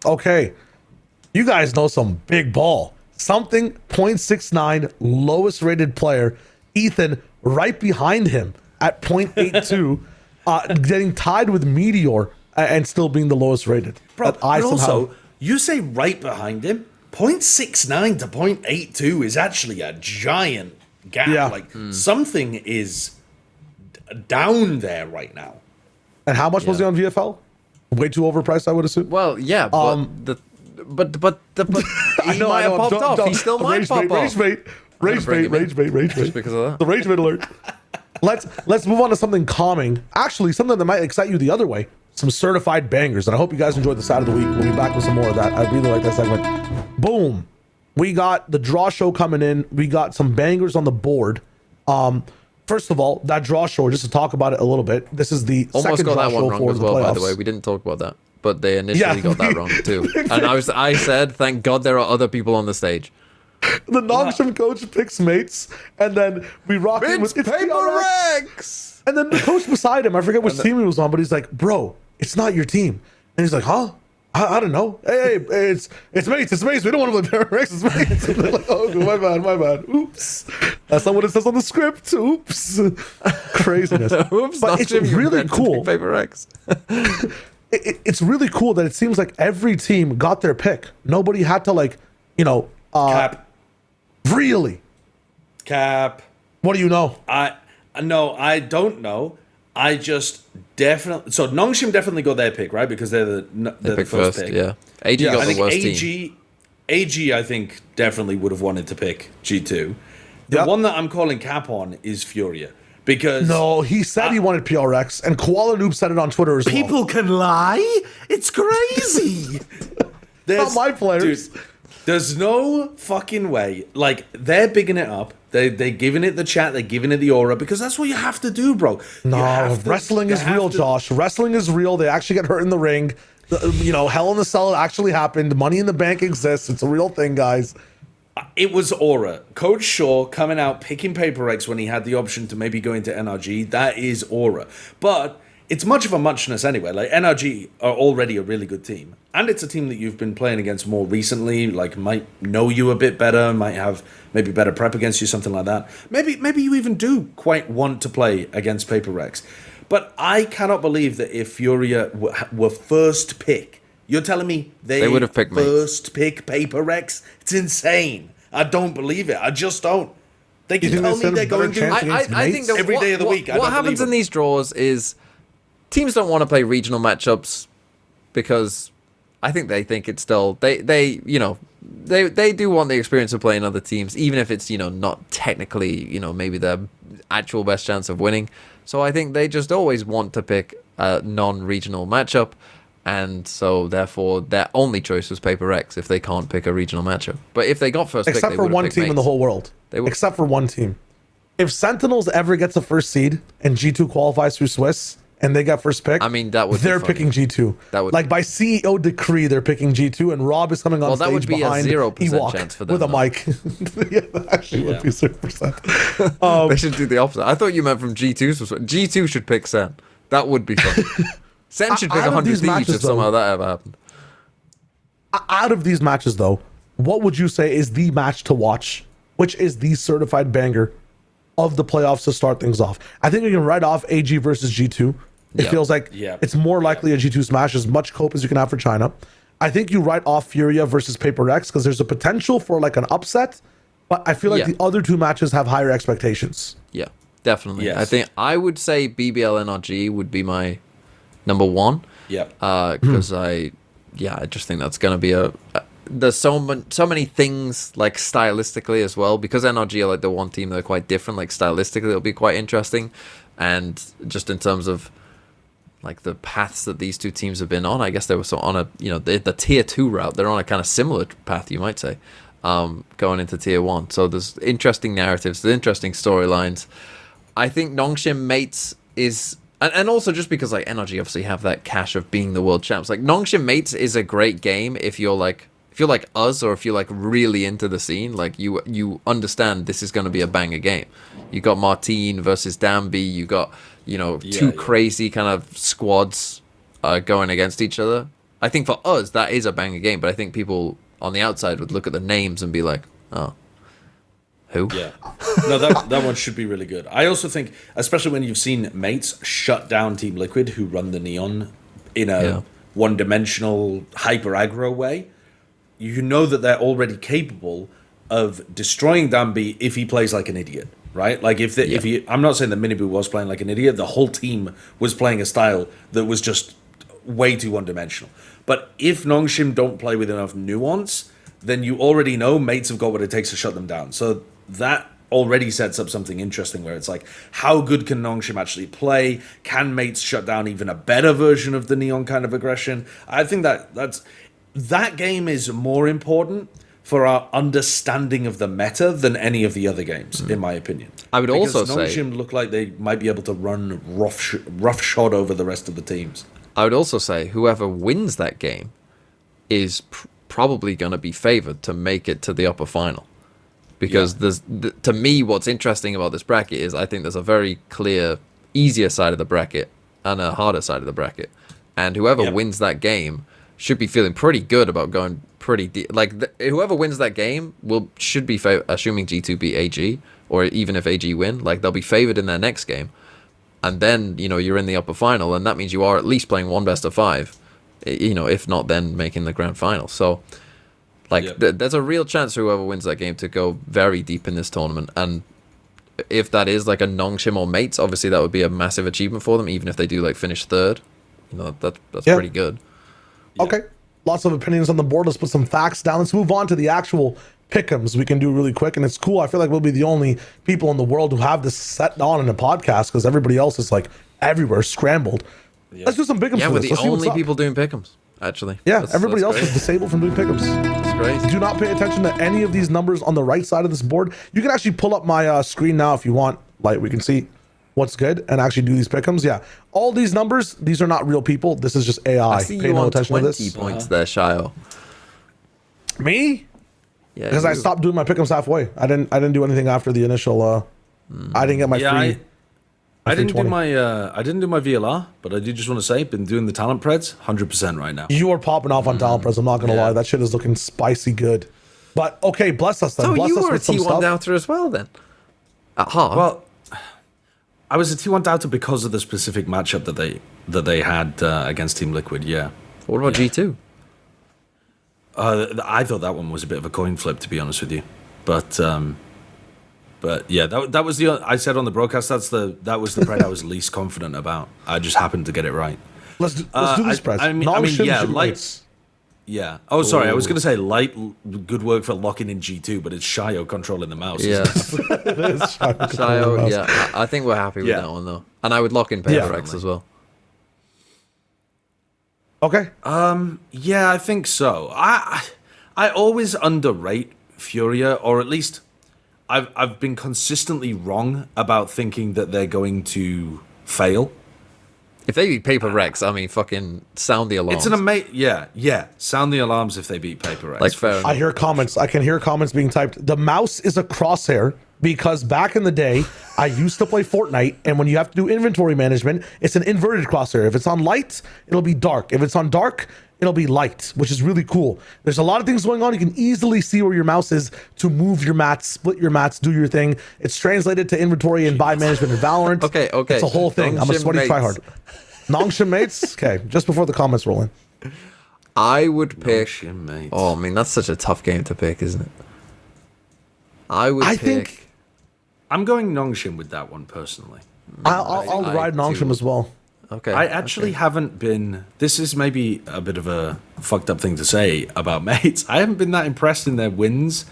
Okay. You guys know some big ball. Something 0.69 lowest rated player. Ethan right behind him at 0.82, getting tied with Meteor and still being the lowest rated. Bro, But but also, you say right behind him, 0.69 to 0.82 is actually a giant gap. Yeah. Like, something is down there right now. And how much was he on VFL? Way too overpriced, I would assume. Well, yeah, but but he might have popped off. He still might rage pop bait, off. Rage bait. Just because of that. The rage bait alert. Let's move on to something calming. Actually, something that might excite you the other way. Some certified bangers. And I hope you guys enjoyed the side of the week. We'll be back with some more of that. I really like that segment. Boom. We got the draw show coming in. We got some bangers on the board. First of all, that draw show, just to talk about it a little bit. This is the Almost second got draw that one show wrong for as the well, playoffs. by the way. We didn't talk about that. But they initially Yeah. got that wrong too. And I said, thank God there are other people on the stage. The Nongshim coach picks mates, and then we rock in with It's it's Paper PRX. X! And then the coach beside him, I forget which team he was on, but he's like, bro, it's not your team. And he's like, huh? I don't know. Hey, it's mates. It's mates. We don't want to play Paper X. It's mates. And they're like, oh, my bad. Oops. That's not what it says on the script. Oops. Craziness. Oops, But not it's Jim, you really meant to cool. pick Paper X. It's really cool that it seems like every team got their pick. Nobody had to Cap. Really? Cap. What do you know? I don't know. I just definitely. So Nongshim definitely got their pick, right? Because they're the Pick first first, pick. yeah. AG Yeah, got I the think worst team. AG, I think definitely would have wanted to pick G2. The Yep. one that I'm calling cap on is Furia because No, he said he wanted PRX, and Koala Noob said it on Twitter as well. people can lie. It's crazy. Not my players. Dude, there's no fucking way. Like, they're bigging it up. They're giving it the chat. They're giving it the aura because that's what you have to do, bro. You No, have to- wrestling you is have real, to- Josh. Wrestling is real. They actually get hurt in the ring. Hell in the Cell actually happened. Money in the Bank exists. It's a real thing, guys. It was aura. Coach Shaw coming out picking Paper X when he had the option to maybe go into NRG. That is aura. But it's much of a muchness anyway. Like NRG are already a really good team, and it's a team that you've been playing against more recently. Like might know you a bit better, might have maybe better prep against you, something like that. Maybe you even do quite want to play against Paper Rex. But I cannot believe that if Furia were first pick, you're telling me they would have picked first pick Paper Rex? It's insane. I don't believe it. I just don't. They can tell me they're going to. I think that every day of the week. What happens in these draws is teams don't want to play regional matchups because I think they think it's still they do want the experience of playing other teams, even if it's not technically maybe their actual best chance of winning. So I think they just always want to pick a non-regional matchup, and so therefore their only choice was Paper Rex if they can't pick a regional matchup. But if they got first pick, except for one team in the whole world, except for one team, if Sentinels ever gets a first seed and G2 qualifies through Swiss and they got first pick, I mean they're picking G2. That would by CEO decree they're picking G2, and Rob is coming on stage that would be behind a 0% chance for them with a mic. Yeah, that actually would be 0%. They should do the opposite. I thought you meant from G2's perspective. G2 should pick Sen. That would be fun. Sen should pick 100 Thieves if somehow that ever happened. Out of these matches, though, what would you say is the match to watch? Which is the certified banger of the playoffs to start things off? I think you can write off AG versus G2. It feels like it's more likely a G2 smash, as much cope as you can have for China. I think you write off Furia versus Paper X because there's a potential for like an upset, but I feel like the other two matches have higher expectations. Yeah, definitely. Yes. I think I would say BBL NRG would be my number one. Yeah. Because I just think that's going to be there's so many things like stylistically as well, because NRG are like the one team that are quite different. Like stylistically, it'll be quite interesting, and just in terms of like the paths that these two teams have been on, I guess they were sort of on a the tier 2 route. They're on a kind of similar path, you might say, going into tier 1. So there's interesting narratives, there's interesting storylines. I think Nongshim Mates is. And also just because like NRG obviously have that cash of being the world champs. Like Nongshim Mates is a great game if you're like us, or if you're like really into the scene. Like you understand this is going to be a banger game. You got Martine versus Danby. You got two crazy kind of squads going against each other. I think for us that is a banger game. But I think people on the outside would look at the names and be like, oh. Who? Yeah. No, that one should be really good. I also think, especially when you've seen Mates shut down Team Liquid, who run the Neon in a one-dimensional, hyper-aggro way, you know that they're already capable of destroying Danby if he plays like an idiot, right? Like if he, I'm not saying that Minibu was playing like an idiot. The whole team was playing a style that was just way too one-dimensional. But if Nongshim don't play with enough nuance, then you already know Mates have got what it takes to shut them down. So that already sets up something interesting where it's like, how good can Nongshim actually play? Can Mates shut down even a better version of the Neon kind of aggression? I think that game is more important for our understanding of the meta than any of the other games, in my opinion. I would also say Nongshim look like they might be able to run roughshod over the rest of the teams. I would also say whoever wins that game is probably going to be favored to make it to the upper final. Because to me, what's interesting about this bracket is I think there's a very clear, easier side of the bracket and a harder side of the bracket. And whoever wins that game should be feeling pretty good about going pretty deep. Like, whoever wins that game should be assuming G2 beat AG, or even if AG win, like, they'll be favored in their next game. And then, you're in the upper final, and that means you are at least playing one best of 5. If not, then making the grand final. So, there's a real chance for whoever wins that game to go very deep in this tournament. And if that is like a Nongshim or Mates, obviously that would be a massive achievement for them, even if they do like finish third. That's pretty good. Okay, lots of opinions on the board. Let's put some facts down. Let's move on to the actual pick'ems we can do really quick. And it's cool. I feel like we'll be the only people in the world who have this set on in a podcast, because everybody else is like everywhere scrambled. Let's do some pick'ems. Yeah, for we're this. the Let's only people doing pick'ems, actually. Yeah, everybody else is disabled from doing pick'ems. That's great. Do not pay attention to any of these numbers on the right side of this board. You can actually pull up my screen now if you want. Like, we can see what's good and actually do these pick'ems. Yeah, all these numbers, these are not real people. This is just AI. I see pay you no on attention 20 to this. points there, Shyo. Me? Yeah, because I stopped doing my pick'ems halfway. I didn't do anything after the initial. I didn't get my free. I didn't do 320. my VLR, but I do just want to say, been doing the talent preds 100% right now. You are popping off on talent press. I'm not gonna lie, that shit is looking spicy good. But okay, bless us then. So Bless you us were a with some T1 stuff. doubter as well then? At heart? Well, I was a T1 doubter because of the specific matchup that they had against Team Liquid. Yeah. What about G2? I thought that one was a bit of a coin flip, to be honest with you, but yeah, that was the I said on the broadcast that was the pred I was least confident about. I just happened to get it right. Let's do this press. I mean, yeah, light. Yeah. Oh, sorry. I was going to say light. Good work for locking in G2, but it's Shyo controlling the mouse. Yeah. It is Shyo, yeah. I think we're happy with that one though, and I would lock in PaperX as well. Okay. Yeah, I think so. I always underrate Furia, or at least I've been consistently wrong about thinking that they're going to fail. If they beat Paper Rex, I mean, fucking sound the alarms. It's an amazing, yeah. Sound the alarms if they beat Paper Rex. Like, fair enough. I hear comments. I can hear comments being typed. The mouse is a crosshair because back in the day, I used to play Fortnite, and when you have to do inventory management, it's an inverted crosshair. If it's on light, it'll be dark. If it's on dark, it'll be light, which is really cool. There's a lot of things going on. You can easily see where your mouse is to move your mats, split your mats, do your thing. It's translated to inventory and buy management in Valorant. Okay. It's a whole thing. I'm a sweaty tryhard. Nongshim mates? Okay, just before the comments roll in. I would pick... Nongshim mates. Oh, I mean, that's such a tough game to pick, isn't it? I think I'm going Nongshim with that one, personally. I'll ride Nongshim as well. Okay. I actually haven't been... This is maybe a bit of a fucked up thing to say about mates. I haven't been that impressed in their wins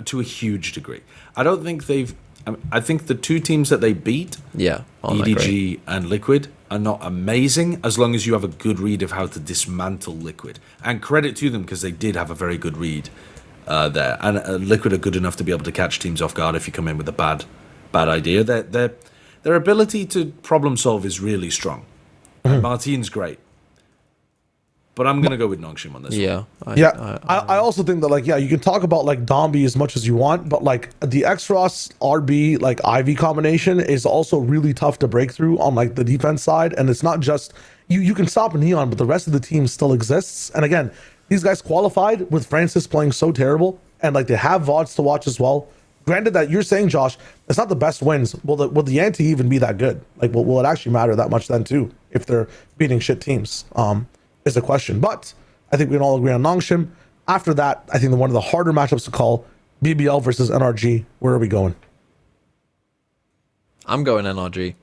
to a huge degree. I don't think they've... I think the two teams that they beat, EDG and Liquid, are not amazing as long as you have a good read of how to dismantle Liquid. And credit to them because they did have a very good read there. And Liquid are good enough to be able to catch teams off guard if you come in with a bad idea. Their ability to problem solve is really strong. And Martine's great. But I'm going to go with Nongshim on this one. I also think that, you can talk about, Dombey as much as you want, but, the FrosT, RB, Ivy combination is also really tough to break through on, the defense side. And it's not just... You can stop Neon, but the rest of the team still exists. And, again, these guys qualified with Francis playing so terrible, and, they have VODs to watch as well. Granted that you're saying, Josh, it's not the best wins. Will the ante even be that good? Will it actually matter that much then, too, if they're beating shit teams? Is a question, but I think we can all agree on Nongshim. After that, I think one of the harder matchups to call, BBL versus NRG. Where are we going? I'm going NRG.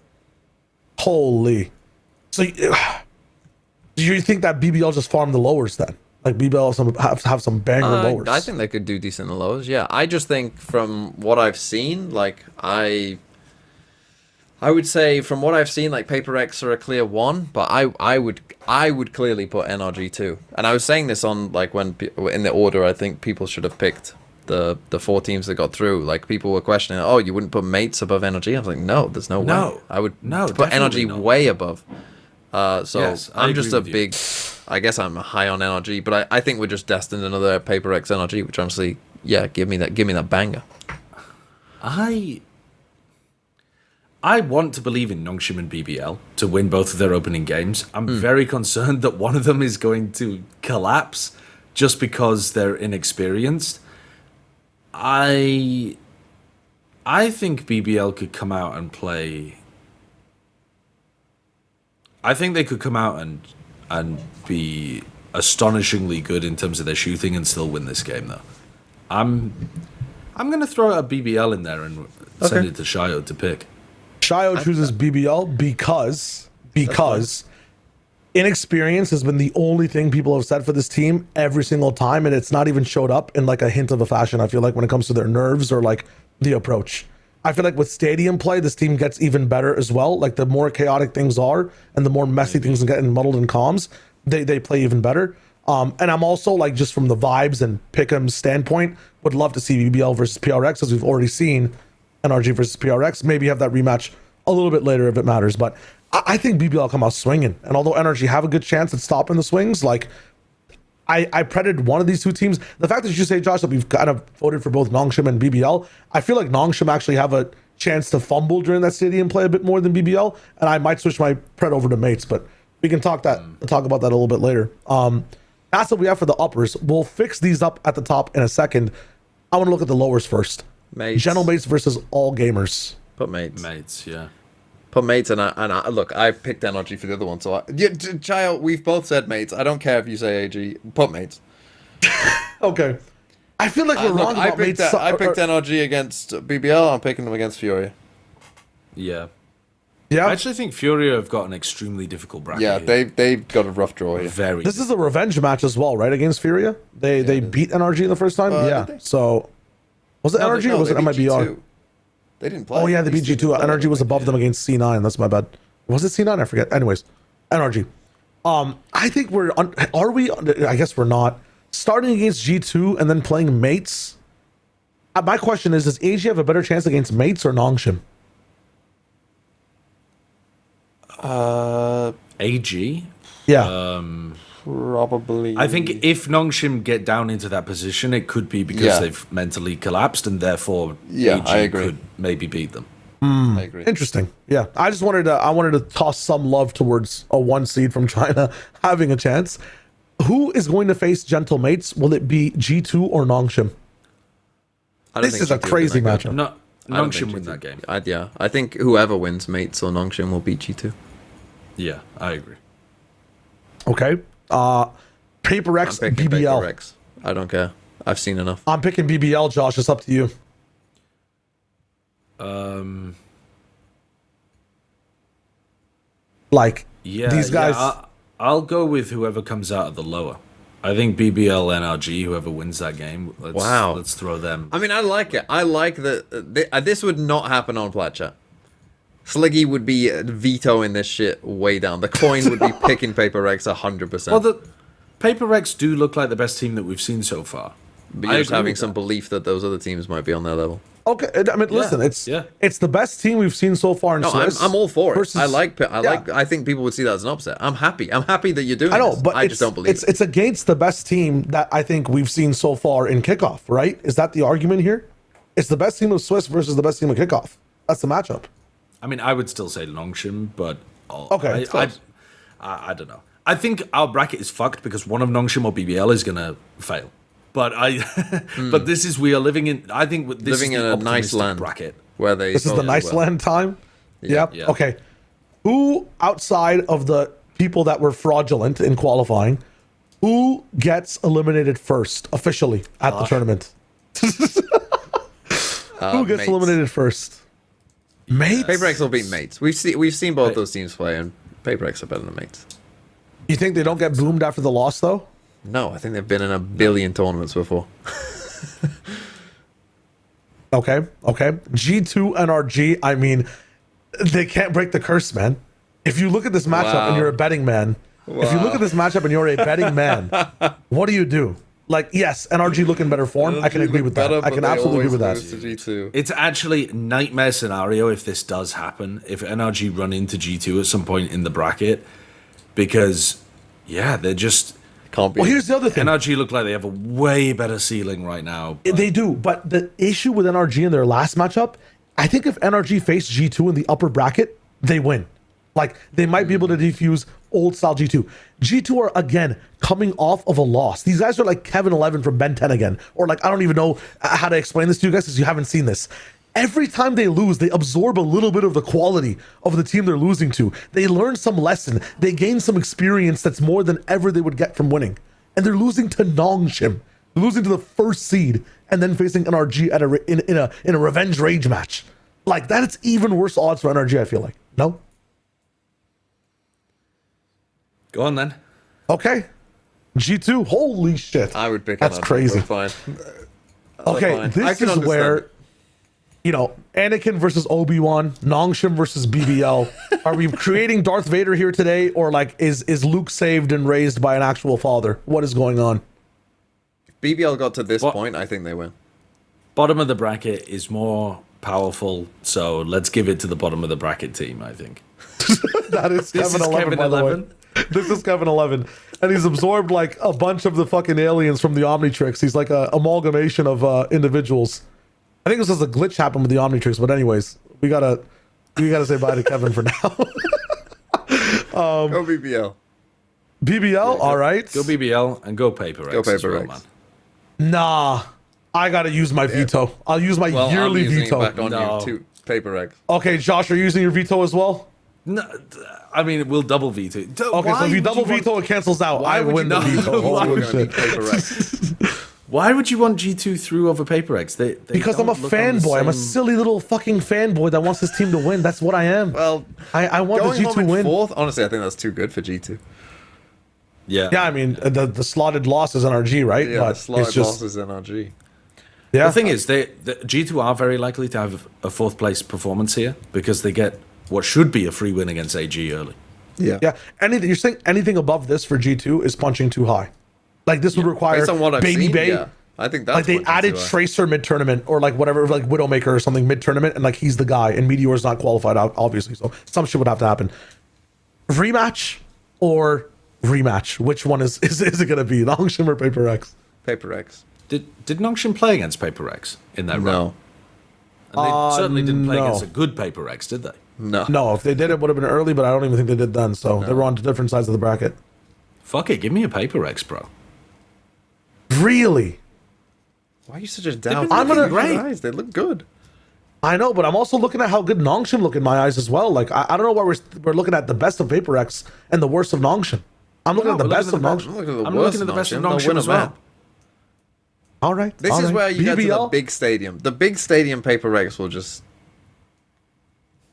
Holy. So do you think that BBL just farmed the lowers then? BBL have some banger lowers? I think they could do decent in the lowers, yeah. I just think from what I've seen, I would say from what I've seen, Paper X are a clear one, but I would clearly put NRG 2. And I was saying this on when in the order I think people should have picked the 4 teams that got through. People were questioning, oh, you wouldn't put mates above NRG? I was like, no, there's no way. I would put NRG way above. Yes, I'm just a big... I guess I'm high on NRG, but I think we're just destined another Paper X NRG, which honestly, give me that banger. I want to believe in Nongshim and BBL to win both of their opening games. I'm very concerned that one of them is going to collapse just because they're inexperienced. I think BBL could come out and play... I think they could come out and be astonishingly good in terms of their shooting and still win this game, though. I'm going to throw a BBL in there and send it to Shyo to pick. Shyo chooses BBL because inexperience has been the only thing people have said for this team every single time, and it's not even showed up in a hint of a fashion, I feel when it comes to their nerves or the approach. I feel with stadium play, this team gets even better as well. The more chaotic things are and the more messy things get muddled in comms, they play even better. And I'm also just from the vibes and Pick'em's standpoint, would love to see BBL versus PRX, as we've already seen NRG versus PRX. Maybe have that rematch a little bit later if it matters. But I think BBL come out swinging. And although NRG have a good chance at stopping the swings, I predicted one of these two teams. The fact that you say, Josh, that we've kind of voted for both Nongshim and BBL, I feel Nongshim actually have a chance to fumble during that stadium play a bit more than BBL, and I might switch my pred over to mates, but we can talk about that a little bit later. That's what we have for the uppers. We'll fix these up at the top in a second. I want to look at the lowers first. Mates. General mates versus all gamers. Put mates. Mates, yeah. Put mates, and I look, I picked energy for the other one, so Chayo, we've both said mates. I don't care if you say AG. Put mates. Okay. I feel like we're wrong about mates. I picked NRG against BBL. I'm picking them against Furia. Yeah. Yeah. I actually think Furia have got an extremely difficult bracket. Yeah, here. they've got a rough draw here. Very. This is a revenge match as well, right? Against Furia. They beat NRG the first time. Yeah. Did they? So was it NRG or was it they beat MIBR? G2. They didn't play. Oh yeah, they beat G2. NRG was above them against C9. That's my bad. Was it C9? I forget. Anyways, NRG. I think are we? I guess we're not. Starting against G2 and then playing mates. My question is, does AG have a better chance against mates or Nongshim? AG. Yeah. Probably. I think if Nongshim get down into that position, it could be because they've mentally collapsed, and therefore AG I agree. could maybe beat them. I agree. Interesting. Yeah. I wanted to toss some love towards a 1 seed from China having a chance. Who is going to face Gentle Mates? Will it be G2 or Nongshim? This is a crazy matchup. No, Nongshim win that game. I think whoever wins mates or Nongshim will beat G2. Yeah, I agree. Okay. Paper X, I'm picking BBL. Paper X. I don't care. I've seen enough. I'm picking BBL, Josh. It's up to you. Like, these guys. Yeah, I'll go with whoever comes out of the lower. I think BBL, NRG, whoever wins that game. Let's throw them. I mean, I like it. I like that. This would not happen on Plat Chat. Sliggy would be vetoing this shit way down. The coin would be picking Paper X 100%. Well, the Paper Rex do look like the best team that we've seen so far. But you're just having some belief that those other teams might be on their level. Okay, I mean, listen, it's the best team we've seen so far in Swiss. I'm all for it. versus- I think people would see that as an upset. I'm happy. I'm happy that you're doing I know, this. but I just don't believe it. it's against the best team that I think we've seen so far in kickoff, right? Is that the argument here? It's the best team of Swiss versus the best team of kickoff. That's the matchup. I mean, I would still say Nongshim, but Okay, I don't know. I think our bracket is fucked because one of Nongshim or BBL is gonna fail. But but this is we are living in. I think this Living is in the a nice optimistic land bracket. where they. This is the nice land time. Yep. Yeah. Okay. Who outside of the people that were fraudulent in qualifying, who gets eliminated first officially at the tournament? Who gets Mates. eliminated first? Mates. Paper X will beat mates. We've seen both those teams play, and Paper X are better than mates. You think they don't get boomed after the loss though? No, I think they've been in a billion tournaments before. Okay. G2 NRG, I mean, they can't break the curse, man. If you look at this matchup and you're a betting man, if you look at this matchup and you're a betting man, what do? Like, yes, NRG look in better form. I can agree with that. I can absolutely agree with that. G2. It's actually nightmare scenario if this does happen. If NRG run into G2 at some point in the bracket, because they're just. Can't be. Well, here's the other thing. NRG look like they have a way better ceiling right now. They do, but the issue with NRG in their last matchup, I think if NRG faced G2 in the upper bracket, they win. Like, they might be able to defuse old style G2. G2 are, again, coming off of a loss. These guys are like Kevin 11 from Ben 10 again. Or like, I don't even know how to explain this to you guys because you haven't seen this. Every time they lose, they absorb a little bit of the quality of the team they're losing to. They learn some lesson. They gain some experience that's more than ever they would get from winning. And they're losing to Nongshim. They're losing to the first seed and then facing NRG at in a revenge rage match. Like, that's even worse odds for NRG, I feel like. No? Go on then. Okay. G2, holy shit. I would pick. That's NRG, crazy. but fine. Okay, fine. I this can is understand where, it. Anakin versus Obi-Wan, Nongshim versus BBL. Are we creating Darth Vader here today, or like is Luke saved and raised by an actual father? What is going on? BBL got to this point, I think they win. Bottom of the bracket is more powerful, so let's give it to the bottom of the bracket team, I think. That is This Kevin is 11, Kevin by the way. 11. This is Kevin 11. And he's absorbed like a bunch of the fucking aliens from the Omnitrix. He's like a amalgamation of individuals. I think this was a glitch happened with the Omnitrix, but anyways, We gotta say bye to Kevin for now. Go BBL. BBL, all right. Go BBL and go Paper X. Go Paper as well, X. man. Nah, I gotta use my veto. I'll use my Well, yearly I'm using veto. it back on No. you too. Paper X. Okay, Josh, are you using your veto as well? No, I mean, we'll double veto. Okay, so if you double veto, it cancels out. I would win you the not- veto. Why Holy We're gonna shit. be Paper X. Why would you want G2 through over Paper X? They Because I'm a don't look on the fanboy. I'm a same- silly little fucking fanboy that wants his team to win. That's what I am. Well, I want the going home G2 in win. fourth. Honestly, I think that's too good for G2. Yeah. Yeah, I mean the slotted loss is NRG, right? Yeah, But the slide it's just losses NRG. yeah. The thing is, the G2 are very likely to have a fourth place performance here because they get what should be a free win against AG early. Yeah, anything you're saying anything above this for G2 is punching too high. Like this would require Based on what I've Baby seen, Bay. yeah. I think that's Like they what added G2 are. Tracer mid tournament or like whatever, like Widowmaker or something mid tournament, and like he's the guy, and Meteor's not qualified out, obviously. So some shit would have to happen. Rematch or rematch? Which one is it gonna be? Nongshim or Paper X? Paper X. Did Nongshim play against Paper X in that run? No. And they certainly didn't play no. against a good Paper X, did they? No. No, if they did, it would have been early, but I don't even think they did then. So they were on different sides of the bracket. Fuck it, give me a Paper X, bro. Really? Why are you such a doubt? I'm gonna- Guys, they look good. I know, but I'm also looking at how good Nongshim look in my eyes as well. Like I don't know why we're looking at the best of Paper X and the worst of Nongshim. I'm looking at the best of Nongshim. Look at the I'm worst looking at the best of They'll Nongshim win a as well. map. All right. This all is right. where you get to the BBL? big stadium. The big stadium Paper X will just.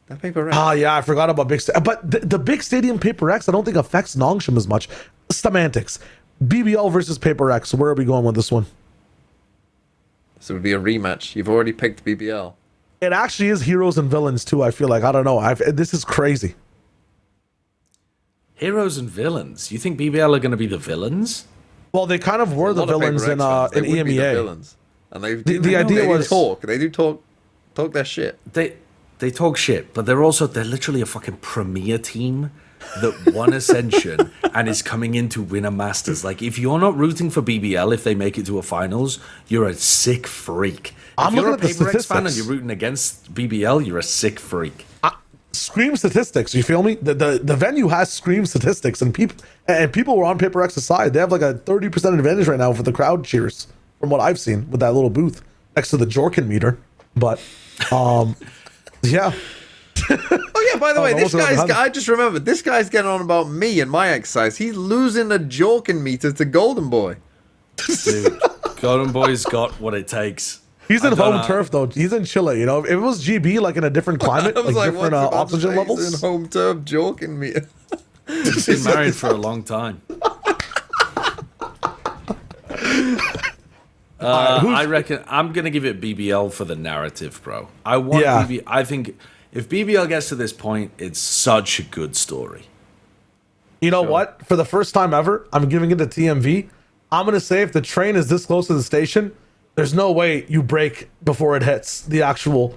That Paper X. Ah, yeah, I forgot about big. But the big stadium Paper X, I don't think affects Nongshim as much. Semantics. BBL versus Paper X. Where are we going with this one? This would be a rematch. You've already picked BBL. It actually is heroes and villains too. I feel like I don't know. This is crazy. Heroes and villains. You think BBL are going to be the villains? Well, they kind of were A the lot of villains Paper in X fans, they would be the EMEA. villains. And they do, the idea they was- do talk. They do talk their shit. They talk shit, but they're literally a fucking premier team that won Ascension and is coming in to win a Masters. Like, if you're not rooting for BBL if they make it to a finals, you're a sick freak. I'm If you're a looking at the Paper X fan and statistics. you're rooting against BBL, you're a sick freak. Scream statistics. You feel me? The venue has Scream statistics, and people were on Paper X's side. They have like a 30% advantage right now for the crowd cheers, from what I've seen with that little booth next to the Jorkin meter. But yeah. Oh yeah, by the way, I'm this also guy's. behind- I just remembered this guy's getting on about me and my exercise. He's losing a Jorkin meter to Golden Boy. Dude, Golden Boy's got what it takes. He's I in don't home know. turf though. He's in Chile. You know, if it was GB, like in a different climate, I was like like, different what's that oxygen face levels. in home turf Jorkin meter. He's been married for a long time. I reckon I'm gonna give it BBL for the narrative, bro. I want Yeah. I think if BBL gets to this point, it's such a good story. You know what? For the first time ever, I'm giving it to TMV. I'm gonna say if the train is this close to the station, there's no way you break before it hits the actual Now,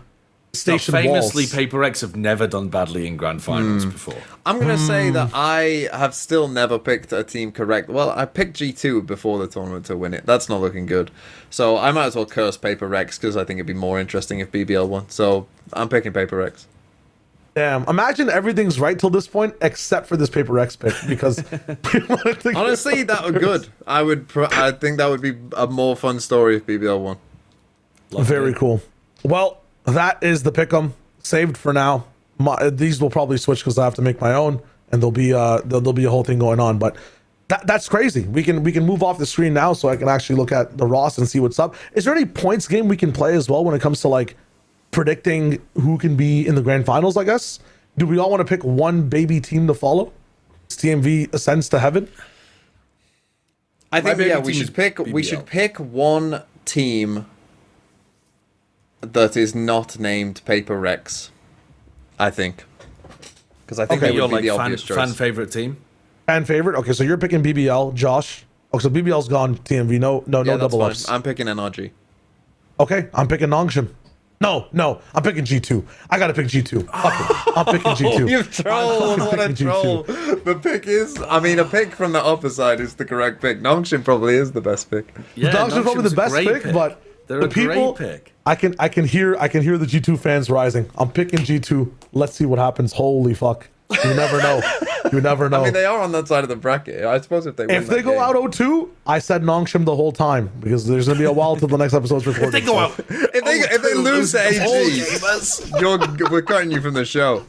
station famously, walls. Paper X have never done badly in grand finals before. I'm gonna say that I have still never picked a team correct. Well, I picked G2 before the tournament to win it. That's not looking good. So I might as well curse Paper X because I think it'd be more interesting if BBL won. So I'm picking Paper X. Damn! Imagine everything's right till this point except for this Paper X pick because Honestly, that would good. I think that would be a more fun story if BBL won. Very cool. Well, that is the pick'em saved for now. These will probably switch because I have to make my own, and there'll be a whole thing going on. But that's crazy. We can move off the screen now, so I can actually look at the Ross and see what's up. Is there any points game we can play as well when it comes to like predicting who can be in the grand finals? I guess. Do we all want to pick one baby team to follow? TMV ascends to heaven. I think baby yeah, team we is should pick. We BBL. should pick one team that is not named Paper X. I think because I think Okay. that Your would be like the obvious choice. fan favorite team. Fan favorite. Okay, so you're picking BBL, Josh. Oh, so BBL's gone. TMV. No Yeah, that's double fine. ups. I'm picking NRG. Okay, I'm picking Nongshim. No, I'm picking G2. I gotta pick G2. Fuck it. I'm picking G2. You've trolled. I'm What a picking troll. The pick is. I mean, a pick from the upper side is the correct pick. Nongshim probably is the best pick. Nongshim's probably Nongshim's the a best great pick, but They're the a people. great pick. I can hear the G2 fans rising. I'm picking G2. Let's see what happens. Holy fuck! You never know. You never know. I mean, they are on that side of the bracket. I suppose if they win if they go out 0-2, I said Nongshim the whole time because there's gonna be a while till the next episode's recorded. If they go out, if they lose to AG, we're cutting you from the show.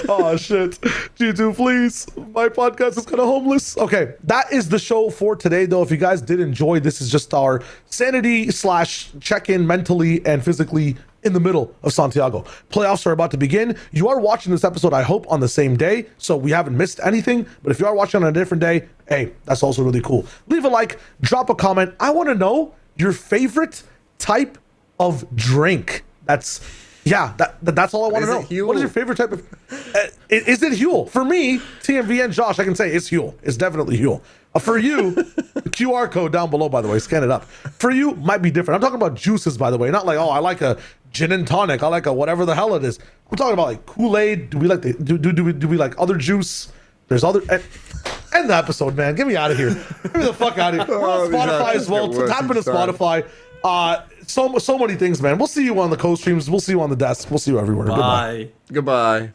Oh shit, G2, please. My podcast is kind of homeless. Okay, that is the show for today, though. If you guys did enjoy, this is just our sanity / check-in mentally and physically in the middle of Santiago. Playoffs are about to begin. You are watching this episode, I hope, on the same day, so we haven't missed anything. But if you are watching on a different day, hey, that's also really cool. Leave a like, drop a comment. I want to know your favorite type of drink. That's all I want to know. Huel? What is your favorite type of? Is it Huel? For me, TMV and Josh, I can say it's Huel. It's definitely Huel. For you, the QR code down below, by the way, scan it up. For you, might be different. I'm talking about juices, by the way, not like, oh, I like a gin and tonic. I like a whatever the hell it is. I'm talking about like Kool-Aid. Do we like do we like other juice? There's other. End the episode, man. Get me out of here. Get me the fuck out of here. We're on Spotify as well. Tap into Spotify. So many things, man. We'll see you on the co-streams. We'll see you on the desk. We'll see you everywhere. bye. Goodbye.